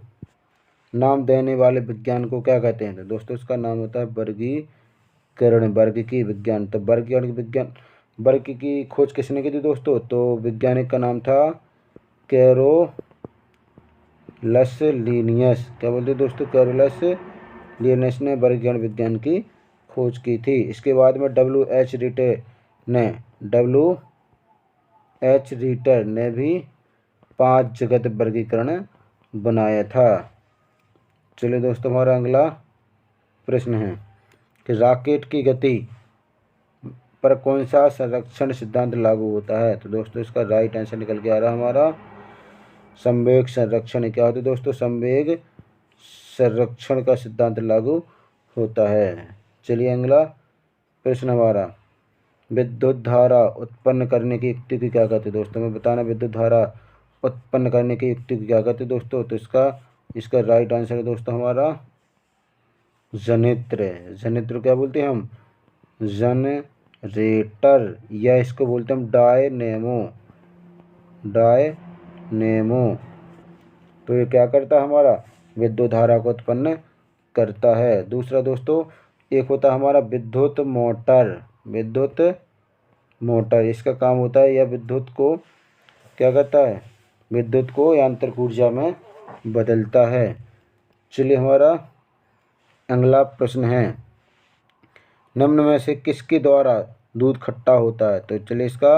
Speaker 1: नाम देने वाले विज्ञान को क्या कहते हैं? तो दोस्तों इसका नाम होता है वर्गीकरण, वर्गीकी विज्ञान। तो वर्ग की खोज किसने की थी दोस्तों? तो वैज्ञानिक का नाम था कैरोलस लीनियस। क्या बोलते हैं दोस्तों? कैरोलस लीनियस ने वर्गीकरण विज्ञान की खोज की थी। इसके बाद में डब्ल्यू एच रीटर ने भी 5 जगत वर्गीकरण बनाया था। चलिए दोस्तों हमारा अगला प्रश्न है कि रॉकेट की गति पर कौन सा संरक्षण सिद्धांत लागू होता है? तो दोस्तों इसका राइट आंसर निकल के आ रहा है हमारा संवेग संरक्षण। क्या होता है दोस्तों? संवेग संरक्षण का सिद्धांत लागू होता है। चलिए अगला प्रश्न हमारा, विद्युत धारा उत्पन्न करने की युक्ति की क्या कहते हैं दोस्तों? मैं बताना विद्युत धारा उत्पन्न करने की युक्ति की क्या कहते हैं दोस्तों? तो इसका राइट आंसर है दोस्तों हमारा जनित्र। क्या बोलते हैं हम? जनरेटर, या इसको बोलते हैं हम डायनेमो। तो ये क्या करता है? हमारा विद्युत धारा को उत्पन्न करता है। दूसरा दोस्तों एक होता है हमारा विद्युत मोटर। इसका काम होता है, यह विद्युत को क्या करता है? विद्युत को यांत्रिक ऊर्जा में बदलता है। चलिए हमारा अगला प्रश्न है, निम्न में से किसके द्वारा दूध खट्टा होता है? तो चलिए इसका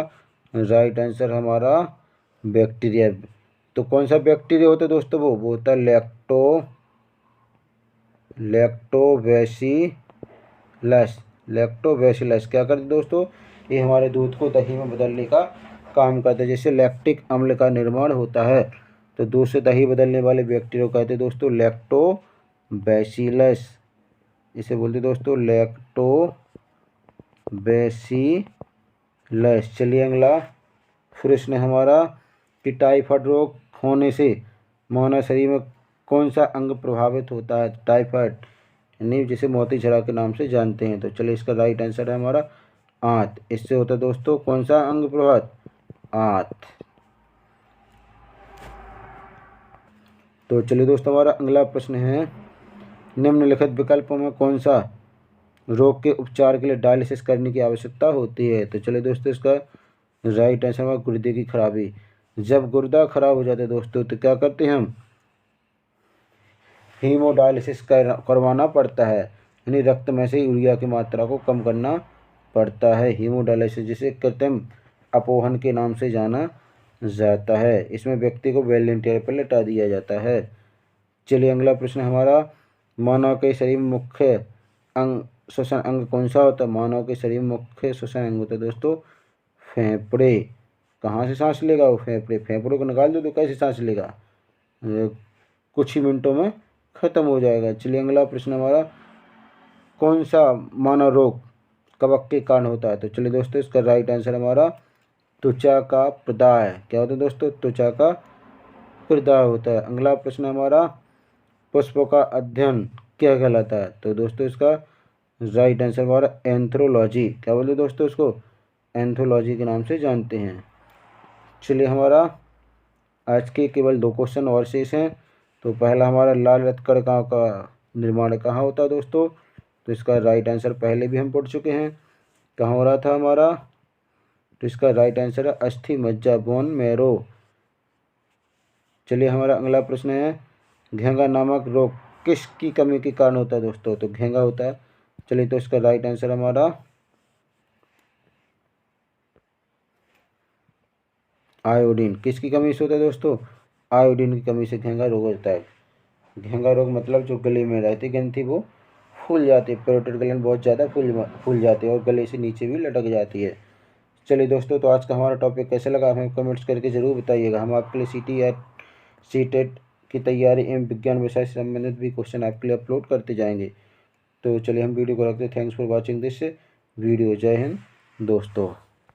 Speaker 1: राइट आंसर हमारा बैक्टीरिया। तो कौन सा बैक्टीरिया होता है दोस्तों? वो होता है लैक्टोबैसिलस। क्या करते दोस्तों? ये हमारे दूध को दही में बदलने का काम करता है। जैसे लैक्टिक अम्ल का निर्माण होता है, तो दूध से दही बदलने वाले बैक्टीरिया को कहते हैं दोस्तों लैक्टोबैसिलस। इसे बोलते दोस्तों लैक्टोबैसिलस। चलिए अगला प्रश्न हमारा कि टाइफाइड रोग होने से मानव शरीर में कौन सा अंग प्रभावित होता है? टाइफाइड यानी जिसे मोती झरा के नाम से जानते हैं। तो चलिए इसका राइट आंसर है हमारा आंत। इससे होता है दोस्तों कौन सा अंग प्रभावित? आंत। तो चलिए दोस्तों हमारा अगला प्रश्न है, निम्नलिखित विकल्पों में कौन सा रोग के उपचार के लिए डायलिसिस करने की आवश्यकता होती है? तो चलिए दोस्तों इसका राइट आंसर हमारा गुर्दे की खराबी। जब गुर्दा खराब हो जाता है दोस्तों तो क्या करते हैं हम? हीमोडायलिसिस करवाना पड़ता है, यानी रक्त में से यूरिया की मात्रा को कम करना पड़ता है। हीमोडायलिसिस जिसे कृत्रिम अपोहन के नाम से जाना जाता है। इसमें व्यक्ति को वेंटिलेटर पर लेटा दिया जाता है। चलिए अगला प्रश्न हमारा, मानव के शरीर में मुख्य श्वसन अंग कौन सा होता है? मानव के शरीर में मुख्य श्वसन अंग होता है दोस्तों फेफड़े। कहाँ से सांस लेगा वो? फेफड़े को निकाल दो तो कैसे सांस लेगा? कुछ ही मिनटों में खत्म हो जाएगा। चलिए अगला प्रश्न हमारा, कौन सा मानव रोग कवक के कारण होता है? तो चलिए दोस्तों इसका राइट आंसर हमारा त्वचा का प्रदाह। क्या होता है दोस्तों? त्वचा का प्रदाह होता है। अगला प्रश्न हमारा, पुष्पों का अध्ययन क्या कहलाता है? तो दोस्तों इसका राइट आंसर हमारा एंथ्रोलॉजी। क्या बोलते दोस्तों इसको? एंथोलॉजी के नाम से जानते हैं। चलिए हमारा आज के केवल 2 क्वेश्चन और शेष हैं। तो पहला हमारा लाल रक्तकणिकाओं का निर्माण कहाँ होता है दोस्तों? तो इसका राइट आंसर पहले भी हम पढ़ चुके हैं, कहाँ हो रहा था हमारा? तो इसका राइट आंसर है अस्थि मज्जा, बोन मैरो। चलिए हमारा अगला प्रश्न है, घेंगा नामक रोग किसकी कमी के कारण होता है दोस्तों? तो घेंगा होता है। चलिए तो इसका राइट आंसर हमारा आयोडीन। किसकी कमी से होता है दोस्तों? आयोडीन की कमी से घेंगा रोग होता है। घेंगा रोग मतलब जो गले में रहती ग्रंथि वो फूल जाती है, पेरोटिड ग्लैंड बहुत ज़्यादा फूल जाती है और गले से नीचे भी लटक जाती है। चलिए दोस्तों, तो आज का हमारा टॉपिक कैसा लगा हमें कमेंट्स करके ज़रूर बताइएगा। हम आपके लिए सीटेट की तैयारी एवं विज्ञान विषय से संबंधित भी क्वेश्चन आपके लिए अपलोड करते जाएंगे। तो चलिए हम वीडियो को रखते हैं। Thanks for watching this video. जय हिंद दोस्तों।